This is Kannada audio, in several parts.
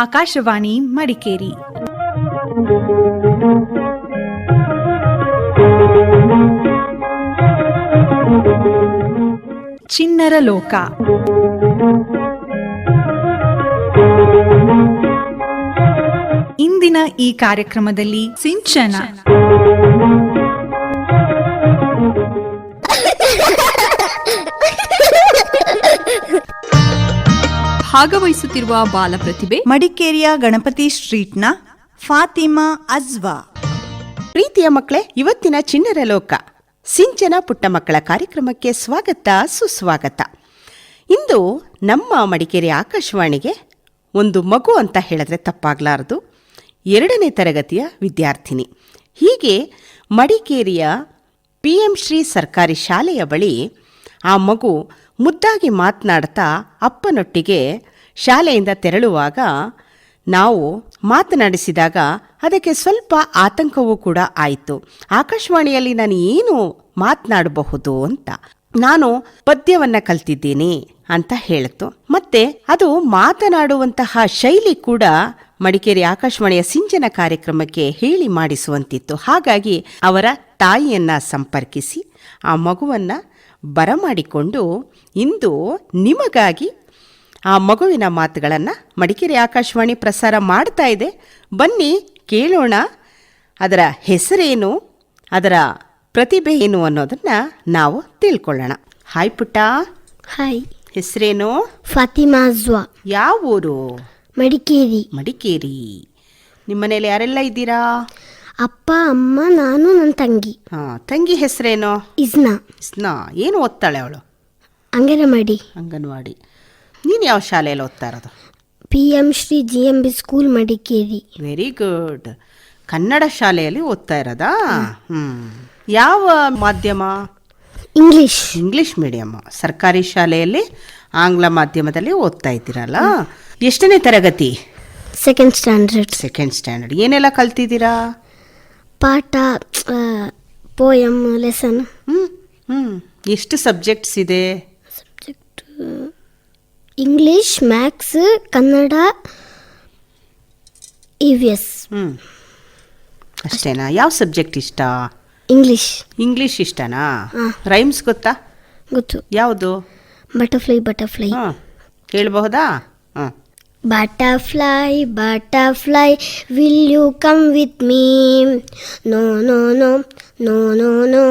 ಆಕಾಶವಾಣಿ ಮಡಿಕೇರಿ. ಚಿಣ್ಣರ ಲೋಕ. ಇಂದಿನ ಈ ಕಾರ್ಯಕ್ರಮದಲ್ಲಿ ಸಿಂಚನ, ಭಾಗವಹಿಸುತ್ತಿರುವ ಬಾಲ ಪ್ರತಿಭೆ ಮಡಿಕೇರಿಯ ಗಣಪತಿ ಸ್ಟ್ರೀಟ್ನ ಫಾತಿಮಾ ಅಜ್ವಾ. ಪ್ರೀತಿಯ ಮಕ್ಕಳೇ, ಇವತ್ತಿನ ಚಿಣ್ಣರ ಲೋಕ ಸಿಂಚನ ಪುಟ್ಟ ಮಕ್ಕಳ ಕಾರ್ಯಕ್ರಮಕ್ಕೆ ಸ್ವಾಗತ, ಸುಸ್ವಾಗತ. ಇಂದು ನಮ್ಮ ಮಡಿಕೇರಿ ಆಕಾಶವಾಣಿಗೆ ಒಂದು ಮಗು ಅಂತ ಹೇಳಿದ್ರೆ ತಪ್ಪಾಗಲಾರದು. 2ನೇ ತರಗತಿಯ ವಿದ್ಯಾರ್ಥಿನಿ. ಹೀಗೆ ಮಡಿಕೇರಿಯ PM ಶ್ರೀ ಸರ್ಕಾರಿ ಶಾಲೆಯ ಬಳಿ ಆ ಮಗು ಮುದ್ದಾಗಿ ಮಾತನಾಡ್ತಾ ಅಪ್ಪನೊಟ್ಟಿಗೆ ಶಾಲೆಯಿಂದ ತೆರಳುವಾಗ ನಾವು ಮಾತನಾಡಿಸಿದಾಗ ಅದಕ್ಕೆ ಸ್ವಲ್ಪ ಆತಂಕವೂ ಕೂಡ ಆಯಿತು. ಆಕಾಶವಾಣಿಯಲ್ಲಿ ನಾನು ಏನು ಮಾತನಾಡಬಹುದು ಅಂತ. ನಾನು ಪದ್ಯವನ್ನು ಕಲ್ತಿದ್ದೀನಿ ಅಂತ ಹೇಳಿತು. ಮತ್ತೆ ಅದು ಮಾತನಾಡುವಂತಹ ಶೈಲಿ ಕೂಡ ಮಡಿಕೇರಿ ಆಕಾಶವಾಣಿಯ ಸಿಂಚನ ಕಾರ್ಯಕ್ರಮಕ್ಕೆ ಹೇಳಿ ಮಾಡಿಸುವಂತಿತ್ತು. ಹಾಗಾಗಿ ಅವರ ತಾಯಿಯನ್ನ ಸಂಪರ್ಕಿಸಿ ಆ ಮಗುವನ್ನ ಬರಮಾಡಿಕೊಂಡು ಇಂದು ನಿಮಗಾಗಿ ಆ ಮಗುವಿನ ಮಾತುಗಳನ್ನು ಮಡಿಕೇರಿ ಆಕಾಶವಾಣಿ ಪ್ರಸಾರ ಮಾಡ್ತಾ ಇದೆ. ಬನ್ನಿ ಕೇಳೋಣ. ಅದರ ಹೆಸರೇನು, ಅದರ ಪ್ರತಿಭೆ ಏನು ಅನ್ನೋದನ್ನು ನಾವು ತಿಳ್ಕೊಳ್ಳೋಣ. ಹಾಯ್ ಪುಟ್ಟ. ಹಾಯ್. ಹೆಸರೇನು? ಫಾತಿಮಾ ಅಜ್ವಾ. ಯಾವ ಊರು? ಮಡಿಕೇರಿ. ಮಡಿಕೇರಿ. ನಿಮ್ಮ ಮನೇಲಿ ಯಾರೆಲ್ಲ ಇದ್ದೀರಾ? ಅಪ್ಪ, ಅಮ್ಮ, ನಾನು, ನನ್ನ ತಂಗಿ. ತಂಗಿ ಹೆಸರೇನು? ಇಸ್ನಾ. ಇಸ್ನಾ. ಏನು ಓದ್ತಾಳೆ ಅವಳು? ಅಂಗನವಾಡಿ. ಅಂಗನವಾಡಿ. ನೀನು ಯಾವ ಶಾಲೆಯಲ್ಲಿ ಓದ್ತಾ ಇರೋದು? PM Shri GMB school Madikeri. Very good. Kannada ಶಾಲೆಯಲ್ಲಿ ಓದ್ತಾ ಇರೋದಾ? ಯಾವ ಮಾಧ್ಯಮ? ಇಂಗ್ಲಿಷ್. English medium. ಸರ್ಕಾರಿ ಶಾಲೆಯಲ್ಲಿ ಆಂಗ್ಲ ಮಾಧ್ಯಮದಲ್ಲಿ ಓದ್ತಾ ಇದ್ದೀರಲ್ಲ. ಎಷ್ಟನೇ ತರಗತಿ? Second standard. Second standard. ಏನೆಲ್ಲ ಕಲ್ತಿದ್ದೀರಾ? ಪಾಠ, ಪೋಯಮ್, ಲೆಸನ್. ಎಷ್ಟು ಸಬ್ಜೆಕ್ಟ್ಸ್ ಇದೆ? Subject English, maths, Kannada, EVS. ಅಷ್ಟೇನಾ? ಯಾವ ಸಬ್ಜೆಕ್ಟ್ ಇಷ್ಟ? ಇಂಗ್ಲಿಷ್. ಇಂಗ್ಲಿಷ್ ಇಷ್ಟನಾ? ರೈಮ್ಸ್ ಗೊತ್ತಾ? ಗೊತ್ತು. ಯಾವುದು? ಬಟರ್ಫ್ಲೈ. ಬಟರ್ಫ್ಲೈ ಹೇಳ್ಬಹುದಾ? Butterfly, butterfly, will you come with me? No, no, no, no, no, no,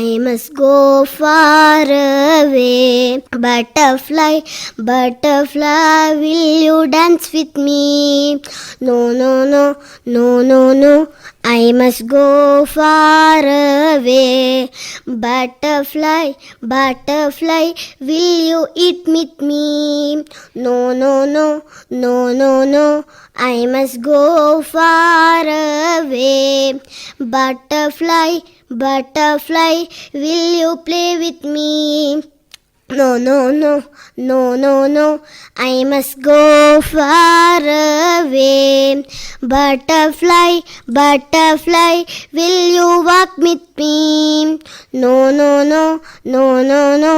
I must go far away. Butterfly, butterfly, will you dance with me? No, no, no, no, no, no, I must go far away. Butterfly, butterfly, will you eat with me? No, no, no, no, no, no, I must go far away. Butterfly, butterfly, will you play with me? No, no, no, no, no, no, I must go far away. Butterfly, butterfly, will you walk with me? No, no, no, no, no, no,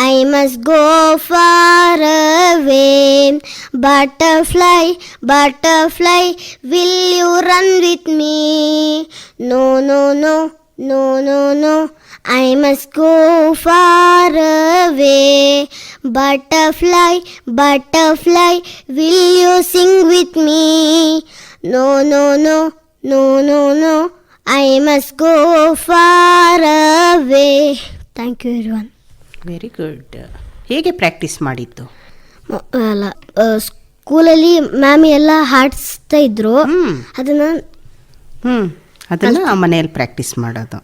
I must go far away. Butterfly, butterfly, will you run with me? No, no, no, no, no, no, I must go far away. Butterfly, butterfly, will you sing with me? No, no, no, no, no, no, I must go far away. Thank you everyone. Very good. ಹೇಗೆ ಪ್ರಾಕ್ಟೀಸ್ ಮಾಡಿದ್ದು? ಅಲ್ಲ, ಸ್ಕೂಲಲ್ಲಿ ಮ್ಯಾಮ್ ಎಲ್ಲ ಹಾಡಿಸ್ತಾ ಇದ್ರು. ಅದನ್ನು ಮನೆಯಲ್ಲಿ ಪ್ರಾಕ್ಟೀಸ್ ಮಾಡೋದು.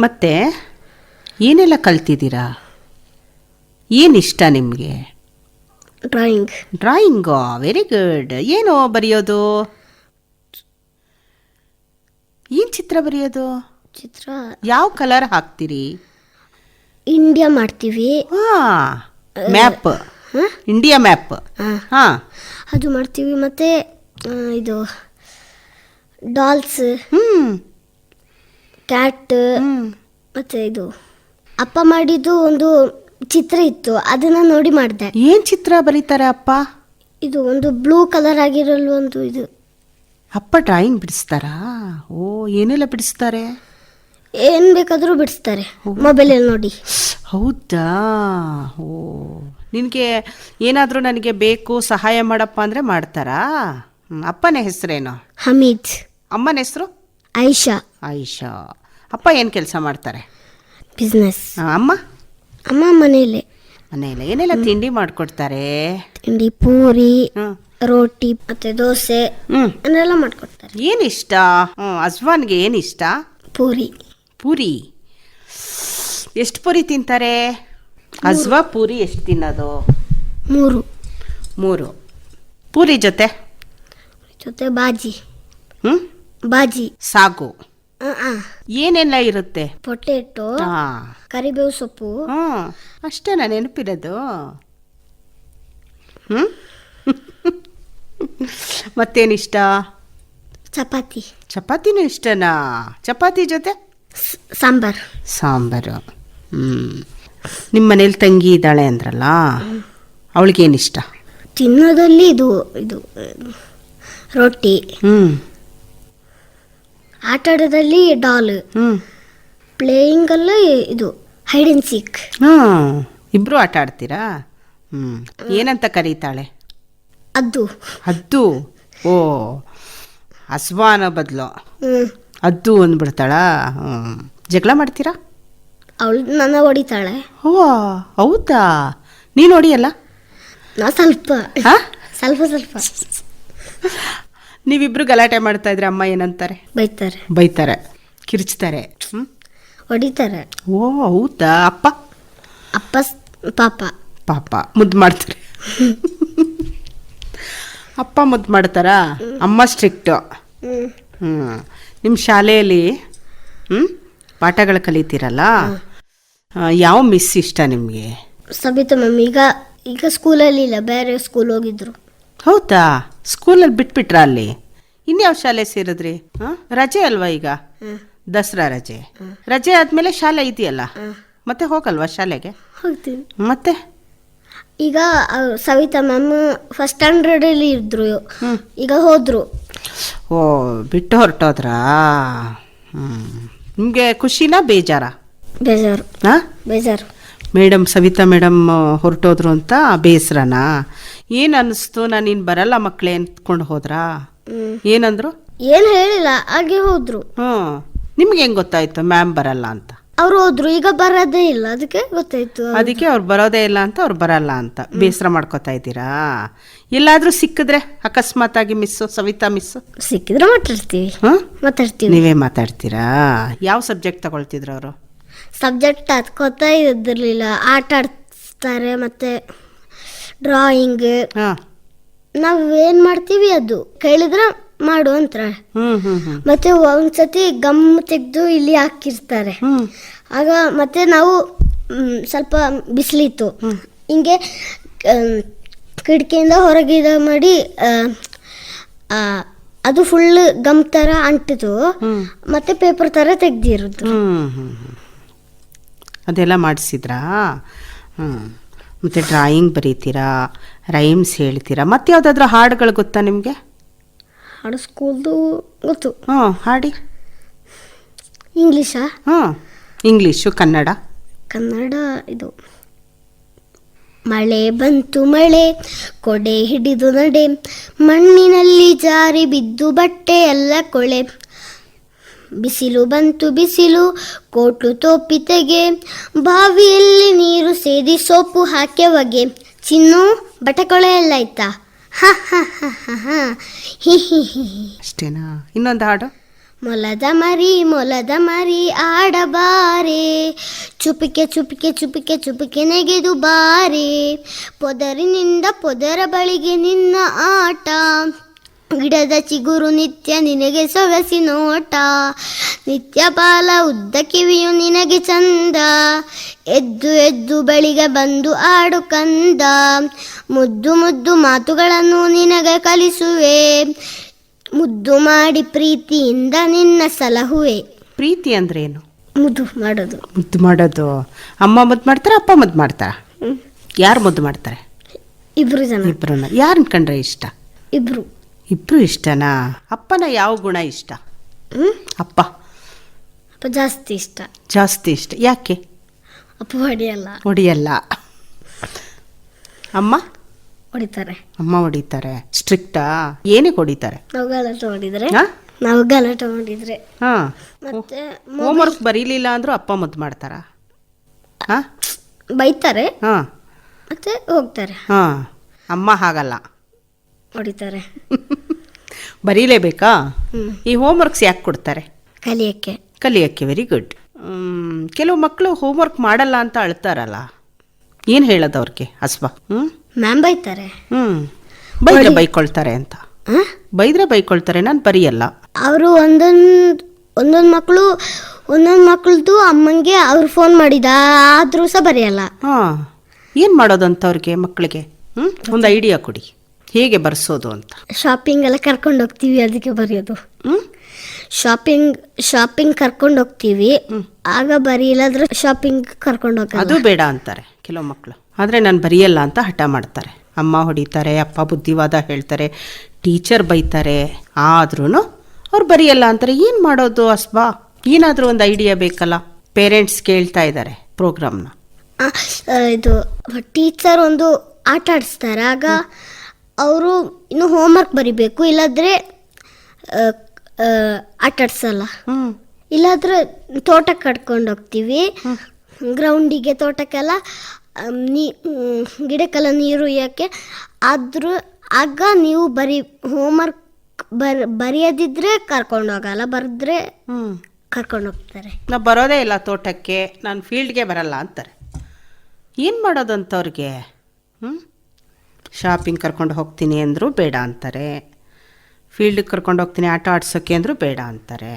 ಮತ್ತೆ ಏನೆಲ್ಲ ಕಲ್ತಿದ್ದೀರಾ? ಏನಿಷ್ಟ ನಿಮಗೆ? ಡ್ರಾಯಿಂಗ್. ಡ್ರಾಯಿಂಗು. Very good. ಏನು ಬರೆಯೋದು? ಏನು ಚಿತ್ರ ಬರೆಯೋದು? ಚಿತ್ರ. ಯಾವ ಕಲರ್ ಹಾಕ್ತೀರಿ? ಇಂಡಿಯಾ ಮಾಡ್ತೀವಿ. ಮ್ಯಾಪ್. India map. ಅದು ಮಾಡ್ತೀವಿ. ಮತ್ತೆ ಇದು ಡಾಲ್ಸ್, ಕ್ಯಾಟ್, ಮತ್ತೆ ಇದು ಅಪ್ಪ ಮಾಡಿದ್ದು ಒಂದು ಚಿತ್ರ ಇತ್ತು, ಅದನ್ನ ನೋಡಿ ಮಾಡಿದೆ. ಏನ್ ಚಿತ್ರ ಬರೀತಾರೆ ಅಪ್ಪ? ಇದು ಒಂದು ಬ್ಲೂ ಕಲರ್ ಆಗಿರಲು ಒಂದು ಇದು ಅಪ್ಪ ಡ್ರಾಯಿಂಗ್ ಬಿಡಿಸ್ತಾರಾ? ಓ, ಏನೆಲ್ಲ ಬಿಡಿಸ್ತಾರೆ? ಏನು ಬೇಕಾದರೂ ಬಿಡಿಸ್ತಾರೆ ಮೊಬೈಲಲ್ಲಿ ನೋಡಿ. ಹೌದಾ? ಓ, ನಿನಗೆ ಏನಾದರೂ ನನಗೆ ಬೇಕು ಸಹಾಯ ಮಾಡಪ್ಪ ಅಂದರೆ ಮಾಡ್ತಾರಾ? ಅಪ್ಪನ ಹೆಸರೇನು? ಹಮೀದ್. ಅಮ್ಮನ ಹೆಸರು? ಐಷಾ. ಆಯಿಷಾ. ಅಪ್ಪ ಏನು ಕೆಲಸ ಮಾಡ್ತಾರೆ? ಬಿಸ್ನೆಸ್. ಅಮ್ಮ? ಅಮ್ಮ ಮನೆಯಲ್ಲೇ ಮನೆಯಲ್ಲ ಏನೆಲ್ಲ ತಿಂಡಿ ಮಾಡಿಕೊಡ್ತಾರೆ? ತಿಂಡಿ ಪೂರಿ, ಹ್ಞೂ ರೋಟಿ ಮತ್ತೆ ದೋಸೆ ಹ್ಞೂ ಅದನ್ನೆಲ್ಲ ಮಾಡ್ಕೊಡ್ತಾರೆ. ಏನಿಷ್ಟ? ಅಜ್ವಾನ್ಗೆ ಏನಿಷ್ಟ? ಪೂರಿ. ಪೂರಿ. ಎಷ್ಟು ಪೂರಿ ತಿಂತಾರೆ? ಅಜ್ವಾ ಪೂರಿ ಎಷ್ಟು ತಿನ್ನೋದು? 3 3 ಪೂರಿ ಜೊತೆ ಬಾಜಿ. ಹ್ಞೂ ಬಾಜಿ, ಸಾಗು ಏನೆಲ್ಲ ಇರುತ್ತೆ? ಪೊಟೇಟೊ, ಹಾಂ ಕರಿಬೇವು ಸೊಪ್ಪು. ಹ್ಞೂ ಅಷ್ಟೇನಾ ನೆನಪಿರೋದು? ಹ್ಞೂ ಮತ್ತೇನಿಷ್ಟ? ಚಪಾತಿ. ಚಪಾತಿನೂ ಇಷ್ಟನಾ? ಚಪಾತಿ ಜೊತೆ ಸಾಂಬಾರ್. ಸಾಂಬಾರು. ನಿಮ್ಮ ಮನೇಲಿ ತಂಗಿ ಇದ್ದಾಳೆ ಅಂದ್ರಲ್ಲ, ಅವಳಿಗೇನಿಷ್ಟ? ತಿನ್ನೋದಲ್ಲಿ ಇದು ಇದು ರೊಟ್ಟಿ. ಆಟ ಆಡೋದಲ್ಲಿ ಡಾಲ್. ಪ್ಲೇಯಿಂಗಲ್ಲಿ ಇದು ಹೈಡ್ ಅಂಡ್ ಸೀಕ್. ಇಬ್ರು ಆಟ ಆಡ್ತೀರಾ? ಏನಂತ ಕರೀತಾಳೆ? ಅದ್ದು. ಅದ್ದು. ಓ, ಅಸ್ವಾನ ಬದಲು ಅದ್ದು ಅಂದ್ಬಿಡ್ತಾಳಾ? ಜಗಳ ಮಾಡ್ತೀರಾ? ಅವಳು ನನ್ನ ಹೊಡಿತಾಳೆ. ಓ, ಹೌದಾ? ನೀನು ಹೊಡಿಯಲ್ಲ? ನಾ ಸ್ವಲ್ಪ ಸ್ವಲ್ಪ ಸ್ವಲ್ಪ. ನೀವಿಬ್ರು ಗಲಾಟೆ ಮಾಡ್ತಾ ಇದ್ರೆ ಅಮ್ಮ ಏನಂತಾರೆ? ಬೈತಾರೆ. ಬೈತಾರೆ, ಕಿರ್ಚ್ತಾರೆ, ಹೊಡಿತಾರೆ. ಓ, ಹೌದಾ? ಅಪ್ಪ? ಅಪ್ಪ ಪಾಪ ಪಾಪ ಮುದ್ದು ಮಾಡ್ತಾರೆ. ಅಪ್ಪ ಮುದ್ದು ಮಾಡ್ತಾರಾ? ಅಮ್ಮ ಸ್ಟ್ರಿಕ್ಟು. ನಿಮ್ಮ ಶಾಲೆಯಲ್ಲಿ ಪಾಠಗಳು ಕಲಿತೀರಲ್ಲ, ಯಾವ ಮಿಸ್ ಇಷ್ಟ ನಿಮಗೆ? ಸಬಿತಾ ಮ್ಯಾಮ್. ಈಗ ಸ್ಕೂಲಲ್ಲಿ ಇಲ್ಲ, ಬೇರೆ ಸ್ಕೂಲ್ ಹೋಗಿದ್ರು. ಹೌದಾ? ಸ್ಕೂಲಲ್ಲಿ ಬಿಟ್ಬಿಟ್ರಾ ಅಲ್ಲಿ? ಇನ್ಯಾವ ಶಾಲೆ ಸೇರಿದ್ರಿ? ರಜೆ ಅಲ್ವಾ ಈಗ? ದಸರಾ ರಜೆ. ರಜೆ ಆದ್ಮೇಲೆ ಶಾಲೆ ಇದೆಯಲ್ಲ, ಮತ್ತೆ ಹೋಗಲ್ವಾ ಶಾಲೆಗೆ? ಹೋಗ್ತೀವಿ. ಮತ್ತೆ ಈಗ ಸವಿತಾ ಮ್ಯಾಮ್ ಫಸ್ಟ್ ಸ್ಟ್ಯಾಂಡರ್ಡಲ್ಲಿ ಇದ್ರು, ಈಗ ಹೋದ್ರು. ಓ, ಬಿಟ್ಟು ಹೊರಟೋದ್ರಾ? ನಿಮಗೆ ಖುಷಿನಾ ಬೇಜಾರಾ? ಬೇಜಾರು. ಬೇಜಾರು. ಮೇಡಮ್, ಸವಿತಾ ಮೇಡಮ್ ಹೊರಟೋದ್ರು ಅಂತ ಬೇಸರನಾ? ಏನು ಅನ್ನಿಸ್ತು? ನಾನು ಇನ್ನು ಬರಲ್ಲ ಮಕ್ಕಳೇ ಅಂದ್ಕೊಂಡು ಹೋದ್ರಾ? ಏನಂದ್ರು? ಏನು ಹೇಳಿಲ್ಲ, ಹಾಗೆ ಹೋದ್ರು. ನಿಮ್ಗೆ ಹೆಂಗೆ ಗೊತ್ತಾಯ್ತು ಮ್ಯಾಮ್ ಬರಲ್ಲ ಅಂತ? ಅವ್ರು ಹೋದ್ರು, ಈಗ ಬರೋದೇ ಇಲ್ಲ, ಅದಕ್ಕೆ ಗೊತ್ತಾಯ್ತು. ಅದಕ್ಕೆ ಅವ್ರು ಬರೋದೇ ಇಲ್ಲ ಅಂತ ಅವ್ರು ಬರಲ್ಲ ಅಂತ ಬೇಸರ ಮಾಡ್ಕೋತಾ ಇದ್ದೀರಾ? ಎಲ್ಲಾದ್ರೂ ಸಿಕ್ಕಿದ್ರೆ ಅಕಸ್ಮಾತ್ ಆಗಿ ಮಿಸ್ಸು, ಸವಿತಾ ಮಿಸ್ಸು ಸಿಕ್ಕಿದ್ರೆ ಮಾತಾಡ್ತೀವಿ. ನೀವೇ ಮಾತಾಡ್ತೀರಾ? ಯಾವ ಸಬ್ಜೆಕ್ಟ್ ತಗೊಳ್ತಿದ್ರು ಅವರು? ಸಬ್ಜೆಕ್ಟ್ ಅದು ಗೊತ್ತಾಗಿರ್ಲಿಲ್ಲ. ಆಟ ಆಡ್ತಾರೆ ಮತ್ತೆ ಡ್ರಾಯಿಂಗ್. ನಾವು ಏನು ಮಾಡ್ತೀವಿ ಅದು ಕೇಳಿದ್ರೆ ಮಾಡು ಅಂತಾರೆ. ಮತ್ತೆ ಒಂದ್ಸತಿ ಗಮ್ ತೆಗೆದು ಇಲ್ಲಿ ಹಾಕಿರ್ತಾರೆ. ಆಗ ಮತ್ತೆ ನಾವು ಸ್ವಲ್ಪ ಬಿಸಿಲಿತ್ತು, ಹಿಂಗೆ ಕಿಟಕಿಯಿಂದ ಹೊರಗಿದ ಮಾಡಿ ಅದು ಫುಲ್ ಗಮ್ ಥರ ಅಂಟಿತು, ಮತ್ತೆ ಪೇಪರ್ ಥರ ತೆಗ್ದಿರೋದು. ಅದೆಲ್ಲ ಮಾಡಿಸಿದ್ರಾ? ಮತ್ತು ಡ್ರಾಯಿಂಗ್ ಬರೀತೀರಾ, ರೈಮ್ಸ್ ಹೇಳ್ತೀರಾ, ಮತ್ತೆ ಯಾವುದಾದ್ರೂ ಹಾಡುಗಳು ಗೊತ್ತಾ ನಿಮಗೆ? ಹಾಡು ಸ್ಕೂಲ್ದು ಗೊತ್ತು. ಹಾಡಿ. ಇಂಗ್ಲೀಷಾ? ಇಂಗ್ಲೀಷು, ಕನ್ನಡ. ಕನ್ನಡ ಇದು ಮಳೆ ಬಂತು ಮಳೆ, ಕೊಡೆ ಹಿಡಿದು ನಡೆ, ಮಣ್ಣಿನಲ್ಲಿ ಜಾರಿ ಬಿದ್ದು ಬಟ್ಟೆ ಎಲ್ಲ ಕೊಳೆ. ಬಿಸಿಲು ಬಂತು ಬಿಸಿಲು, ಕೋಟು ತೋಪಿ ತೆಗೆ, ಬಾವಿಯಲ್ಲಿ ನೀರು ಸೇದಿ ಸೋಪು ಹಾಕೆ ಹೊಗೆ. ಚಿನ್ನು ಬಟ್ಟೆ ಕೊಳೆ ಎಲ್ಲ ಆಯ್ತಾ? ಅಷ್ಟೇನಾ? ಇನ್ನೊಂದು ಹಾಡು. ಮೊಲದ ಮರಿ ಆಡಬಾರೆ, ಚುಪಿಕೆ ಚುಪಿಕೆ ಚುಪಿಕೆ ಚುಪಿಕೆ ನೆಗೆದು ಬಾರೆ, ಪೊದರಿನಿಂದ ಪೊದರ ಬಳಿಗೆ ನಿನ್ನ ಆಟ, ಗಿಡದ ಚಿಗುರು ನಿತ್ಯ ನಿನಗೆ ಸೊಗಸಿ ನೋಟ, ನಿತ್ಯ ಬಾಲ ಉದ್ದ ಕಿವಿಯು ನಿನಗೆ ಚಂದ, ಎದ್ದು ಎದ್ದು ಬಳಿಗೆ ಬಂದು ಆಡು ಕಂದ, ಮುದ್ದು ಮುದ್ದು ಮಾತುಗಳನ್ನು ನಿನಗೆ ಕಲಿಸುವೆ, ಮುದ್ದು ಮಾಡಿ ಪ್ರೀತಿಯಿಂದ ನಿನ್ನ ಸಲಹುವೆ. ಪ್ರೀತಿ ಅಂದ್ರೆ ಏನು? ಮುದ್ದು ಮಾಡೋದು. ಮುದ್ದು ಮಾಡೋದು. ಅಮ್ಮ ಮುದ್ದು ಮಾಡ್ತಾರ, ಅಪ್ಪ ಮುದ್ದು ಮಾಡ್ತಾರ? ಯಾರು ಮುದ್ದು ಮಾಡ್ತಾರೆ? ಇಬ್ರು ಜನ. ಇಬ್ಬರನ್ನ ಯಾರನ್ನ ಕಂಡ್ರೆ ಇಷ್ಟ? ಇಬ್ರು. ಇಬ್ರು ಇಷ್ಟನಾ? ಅಪ್ಪನ ಯಾವ ಗುಣ ಇಷ್ಟ? ಅಪ್ಪ ಅಪ್ಪ ಜಾಸ್ತಿ ಇಷ್ಟ. ಜಾಸ್ತಿ ಇಷ್ಟ. ಯಾಕೆ? ಅಪ್ಪ ಹೊಡಿಯಲ್ಲ. ಹೊಡಿಯಲ್ಲ. ಅಮ್ಮ? ಹೊಡಿತಾರೆ. ಅಮ್ಮ ಹೊಡಿತಾರೆ. ಸ್ಟ್ರಿಕ್ಟಾ? ಏನಕ್ಕೆ ಹೊಡಿತಾರೆ? ನಾವು ಗಲಾಟೆ ಮಾಡಿದ್ರೆ. ಹಾ? ನಾವು ಗಲಾಟೆ ಮಾಡಿದ್ರೆ. ಹಾ. ಮತ್ತೆ ಹೋಮ್ವರ್ಕ್ ಬರೀಲಿಲ್ಲ ಅಂದ್ರೂ ಅಪ್ಪ ಮುದ್ದು ಮಾಡ್ತಾರ? ಹಾ? ಬೈತಾರೆ ಹಾ. ಮತ್ತೆ ಹೋಗ್ತಾರೆ. ಹಾ. ಅಮ್ಮ ಹಾಗಲ್ಲ, ಹೊಡಿತಾರೆ. ಬರೀಲೇಬೇಕಾ? ಈ ಹೋಮ್ವರ್ಕ್ಸ್ ಯಾಕೆ ಕೊಡ್ತಾರೆ? ಕಲಿಯಕ್ಕೆ. ಕಲಿಯೋಕ್ಕೆ. Very good. ಕೆಲವು ಮಕ್ಕಳು ಹೋಮ್ವರ್ಕ್ ಮಾಡಲ್ಲ ಅಂತ ಅಳ್ತಾರಲ್ಲ, ಏನು ಹೇಳೋದು ಅವ್ರಿಗೆ ಅಸ್ವಾ? ಮ್ಯಾಮ್ ಬೈತಾರೆ. ಬೈದ್ರೆ ಬೈಕೊಳ್ತಾರೆ ಅಂತ. ಬೈದ್ರೆ ಬೈಕೊಳ್ತಾರೆ, ನಾನು ಬರೆಯಲ್ಲ. ಅವರು ಒಂದೊಂದು ಮಕ್ಕಳದು ಅಮ್ಮಂಗೆ ಅವ್ರು ಫೋನ್ ಮಾಡಿದ ಆದ್ರೂ ಸಹ ಬರೆಯಲ್ಲ. ಹಾಂ. ಏನು ಮಾಡೋದಂತ ಅವ್ರಿಗೆ ಮಕ್ಕಳಿಗೆ? ಒಂದು ಐಡಿಯಾ ಕೊಡಿ, ಹೇಗೆ ಬರ್ಸೋದು ಅಂತ. ಶಾಪಿಂಗ್ ಎಲ್ಲ ಕರ್ಕೊಂಡು ಹೋಗ್ತೀವಿ, ಅದಕ್ಕೆ ಬರೆಯೋದು. ಶಾಪಿಂಗ್ ಕರ್ಕೊಂಡು ಹೋಗ್ತೀವಿ, ಆಗ ಬರೀಲಾದ್ರೆ ಶಾಪಿಂಗ್ ಕರ್ಕೊಂಡು ಹೋಗೋದು. ಅದು ಬೇಡ ಅಂತಾರೆ ಕೆಲವು ಮಕ್ಕಳು. ಆದರೆ ನಾನು ಬರೆಯಲ್ಲ ಅಂತ ಹಠ ಮಾಡ್ತಾರೆ. ಅಮ್ಮ ಹೊಡಿತಾರೆ, ಅಪ್ಪ ಬುದ್ಧಿವಾದ ಹೇಳ್ತಾರೆ, ಟೀಚರ್ ಬೈತಾರೆ, ಆದ್ರೂ ಅವ್ರು ಬರೆಯಲ್ಲ ಅಂತಾರೆ. ಏನು ಮಾಡೋದು ಅಸ್ಬಾ? ಏನಾದರೂ ಒಂದು ಐಡಿಯಾ ಬೇಕಲ್ಲ. ಪೇರೆಂಟ್ಸ್ ಕೇಳ್ತಾ ಇದ್ದಾರೆ ಪ್ರೋಗ್ರಾಮ್ನ. ಇದು ಟೀಚರ್ ಒಂದು ಆಟ ಆಡಿಸ್ತಾರೆ, ಆಗ ಅವರು ಇನ್ನು ಹೋಮ್ವರ್ಕ್ ಬರಿಬೇಕು, ಇಲ್ಲಾಂದರೆ ಆಟ ಆಡ್ಸಲ್ಲ. ಇಲ್ಲಾಂದ್ರೆ ತೋಟಕ್ಕೆ ಕಟ್ಕೊಂಡು ಹೋಗ್ತೀವಿ, ಗ್ರೌಂಡಿಗೆ, ತೋಟಕ್ಕೆಲ್ಲ ಗಿಡಕ್ಕೆಲ್ಲ ನೀರು ಯಾಕೆ ಆದರೂ ಆಗ ನೀವು ಹೋಮ್ವರ್ಕ್ ಬರೆಯೋದಿದ್ರೆ ಕರ್ಕೊಂಡು ಹೋಗಲ್ಲ, ಬರೆದ್ರೆ ಕರ್ಕೊಂಡು ಹೋಗ್ತಾರೆ. ನಾವು ಬರೋದೇ ಇಲ್ಲ ತೋಟಕ್ಕೆ, ನಾನು ಫೀಲ್ಡ್ಗೆ ಬರಲ್ಲ ಅಂತಾರೆ. ಏನು ಮಾಡೋದಂತವ್ರಿಗೆ? ಶಾಪಿಂಗ್ ಕರ್ಕೊಂಡು ಹೋಗ್ತೀನಿ ಅಂದರೂ ಬೇಡ ಅಂತಾರೆ, ಫೀಲ್ಡಿಗೆ ಕರ್ಕೊಂಡು ಹೋಗ್ತೀನಿ ಆಟ ಆಡ್ಸೋಕ್ಕೆ ಅಂದರೂ ಬೇಡ ಅಂತಾರೆ,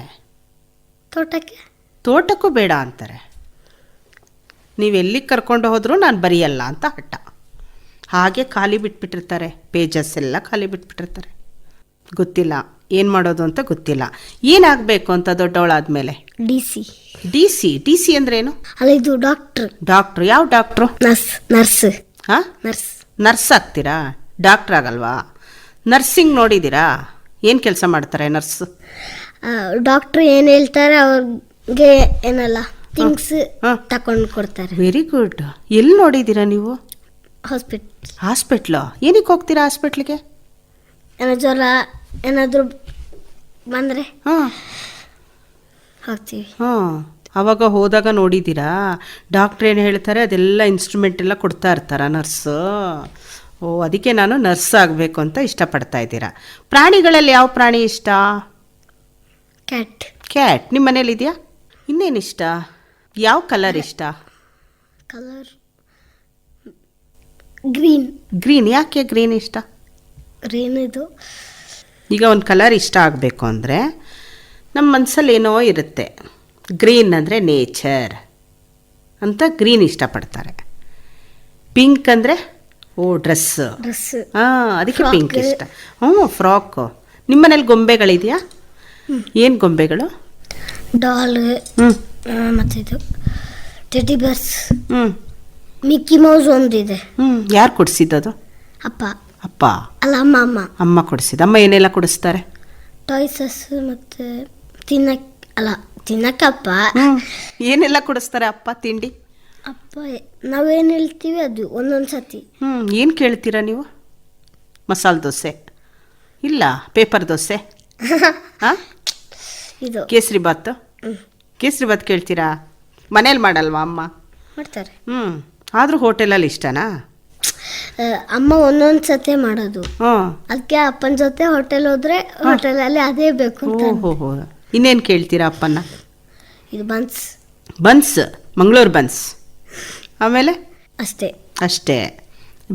ತೋಟಕ್ಕೂ ಬೇಡ ಅಂತಾರೆ. ನೀವು ಎಲ್ಲಿಗೆ ಕರ್ಕೊಂಡು ಹೋದರೂ ನಾನು ಬರೆಯಲ್ಲ ಅಂತ ಹಠ. ಹಾಗೆ ಖಾಲಿ ಬಿಟ್ಬಿಟ್ಟಿರ್ತಾರೆ, ಪೇಜಸ್ ಎಲ್ಲ ಖಾಲಿ ಬಿಟ್ಬಿಟ್ಟಿರ್ತಾರೆ. ಗೊತ್ತಿಲ್ಲ ಏನು ಮಾಡೋದು ಅಂತ ಗೊತ್ತಿಲ್ಲ. ಏನಾಗಬೇಕು ಅಂತ ದೊಡ್ಡವಳಾದ್ಮೇಲೆ? ಡಿ ಸಿ ಅಂದ್ರೇನು? ಅಲ್ಲ, ಇದು ಡಾಕ್ಟ್ರು. ಯಾವ ಡಾಕ್ಟ್ರು? ನರ್ಸ್. ಹಾಂ, ನರ್ಸ್ ಆಗ್ತೀರಾ? ಡಾಕ್ಟ್ರ್ ಆಗಲ್ವಾ? ನರ್ಸಿಂಗ್ ನೋಡಿದ್ದೀರಾ? ಏನು ಕೆಲಸ ಮಾಡ್ತಾರೆ ನರ್ಸ್? ಡಾಕ್ಟ್ರು ಏನು ಹೇಳ್ತಾರೆ ಅವ್ರಿಗೆ ಏನಲ್ಲ ಥಿಂಗ್ಸ್ ತಕೊಂಡು ಕೊಡ್ತಾರೆ. Very good. ಎಲ್ಲಿ ನೋಡಿದ್ದೀರಾ ನೀವು? ಹಾಸ್ಪಿಟ್ಲು. ಏನಕ್ಕೆ ಹೋಗ್ತೀರಾ ಹಾಸ್ಪಿಟ್ಲಿಗೆ? ಏನೋ ಜ್ವರ ಏನಾದರೂ ಬಂದರೆ ಹೋಗ್ತೀವಿ. ಆವಾಗ ಹೋದಾಗ ನೋಡಿದ್ದೀರಾ ಡಾಕ್ಟ್ರ್ ಏನು ಹೇಳ್ತಾರೆ ಅದೆಲ್ಲ ಇನ್ಸ್ಟ್ರೂಮೆಂಟ್ ಎಲ್ಲ ಕೊಡ್ತಾ ಇರ್ತಾರ ನರ್ಸು? ಓ, ಅದಕ್ಕೆ ನಾನು ನರ್ಸ್ ಆಗಬೇಕು ಅಂತ ಇಷ್ಟಪಡ್ತಾ ಇದ್ದೀರಾ. ಪ್ರಾಣಿಗಳಲ್ಲಿ ಯಾವ ಪ್ರಾಣಿ ಇಷ್ಟ? ಕ್ಯಾಟ್. ನಿಮ್ಮ ಮನೇಲಿ ಇದೆಯಾ? ಇನ್ನೇನು ಇಷ್ಟ? ಯಾವ ಕಲರ್ ಇಷ್ಟ? ಗ್ರೀನ್. ಯಾಕೆ ಗ್ರೀನ್ ಇಷ್ಟ? ಇದು ಈಗ ಒಂದು ಕಲರ್ ಇಷ್ಟ ಆಗಬೇಕು ಅಂದರೆ ನಮ್ಮ ಮನಸ್ಸಲ್ಲಿ ಏನೋ ಇರುತ್ತೆ. ಗ್ರೀನ್ ಅಂದರೆ ನೇಚರ್ ಅಂತ ಗ್ರೀನ್ ಇಷ್ಟಪಡ್ತಾರೆ. ಪಿಂಕ್ ಅಂದರೆ ಡ್ರೆಸ್. ಅದಕ್ಕೆ ಪಿಂಕ್ ಇಷ್ಟ. ಫ್ರಾಕು. ನಿಮ್ಮ ಮನೇಲಿ ಗೊಂಬೆಗಳಿದೆಯಾ? ಏನು ಗೊಂಬೆಗಳು? ಡಾಲ್, ಮತ್ತೆ ಇದು ಟೆಡಿ ಬೇರ್ಸ್, ಮಿಕ್ಕಿ ಮೌಸ್ ಒಂದಿದೆ. ಯಾರು ಕೊಡಿಸಿದ್ದು? ಅಪ್ಪ ಅಲ್ಲ, ಅಮ್ಮ ಕೊಡಿಸಿದ. ಅಮ್ಮ ಏನೆಲ್ಲ ಕೊಡಿಸ್ತಾರೆ? ಟಾಯ್ಸಸ್ ಮತ್ತೆ ತಿನ್ನಕ್ಕಪ್ಪ. ಏನೆಲ್ಲ ಕೊಡಿಸ್ತಾರೆ ಅಪ್ಪ ತಿಂಡಿ? ಅಪ್ಪ ನಾವೇನು ಹೇಳ್ತೀವಿ ಅದು ಒಂದೊಂದು ಸತಿ. ಏನು ಕೇಳ್ತೀರಾ ನೀವು? ಮಸಾಲೆ ದೋಸೆ ಇಲ್ಲ, ಪೇಪರ್ ದೋಸೆ, ಇದು ಕೇಸರಿ ಬಾತ್ ಕೇಳ್ತೀರಾ? ಮನೇಲಿ ಮಾಡಲ್ವಾ ಅಮ್ಮ? ಮಾಡ್ತಾರೆ. ಆದರೂ ಹೋಟೆಲಲ್ಲಿ ಇಷ್ಟನಾ? ಅಮ್ಮ ಒಂದೊಂದು ಸತಿ ಮಾಡೋದು, ಅದಕ್ಕೆ ಅಪ್ಪನ ಜೊತೆ ಹೋಟೆಲ್ ಹೋದ್ರೆ ಹೋಟೆಲಲ್ಲಿ ಅದೇ ಬೇಕು. ಇನ್ನೇನು ಕೇಳ್ತೀರಾ ಅಪ್ಪನ? ಇದು ಬನ್ಸ್, ಮಂಗಳೂರು ಬನ್ಸ್. ಆಮೇಲೆ ಅಷ್ಟೇ.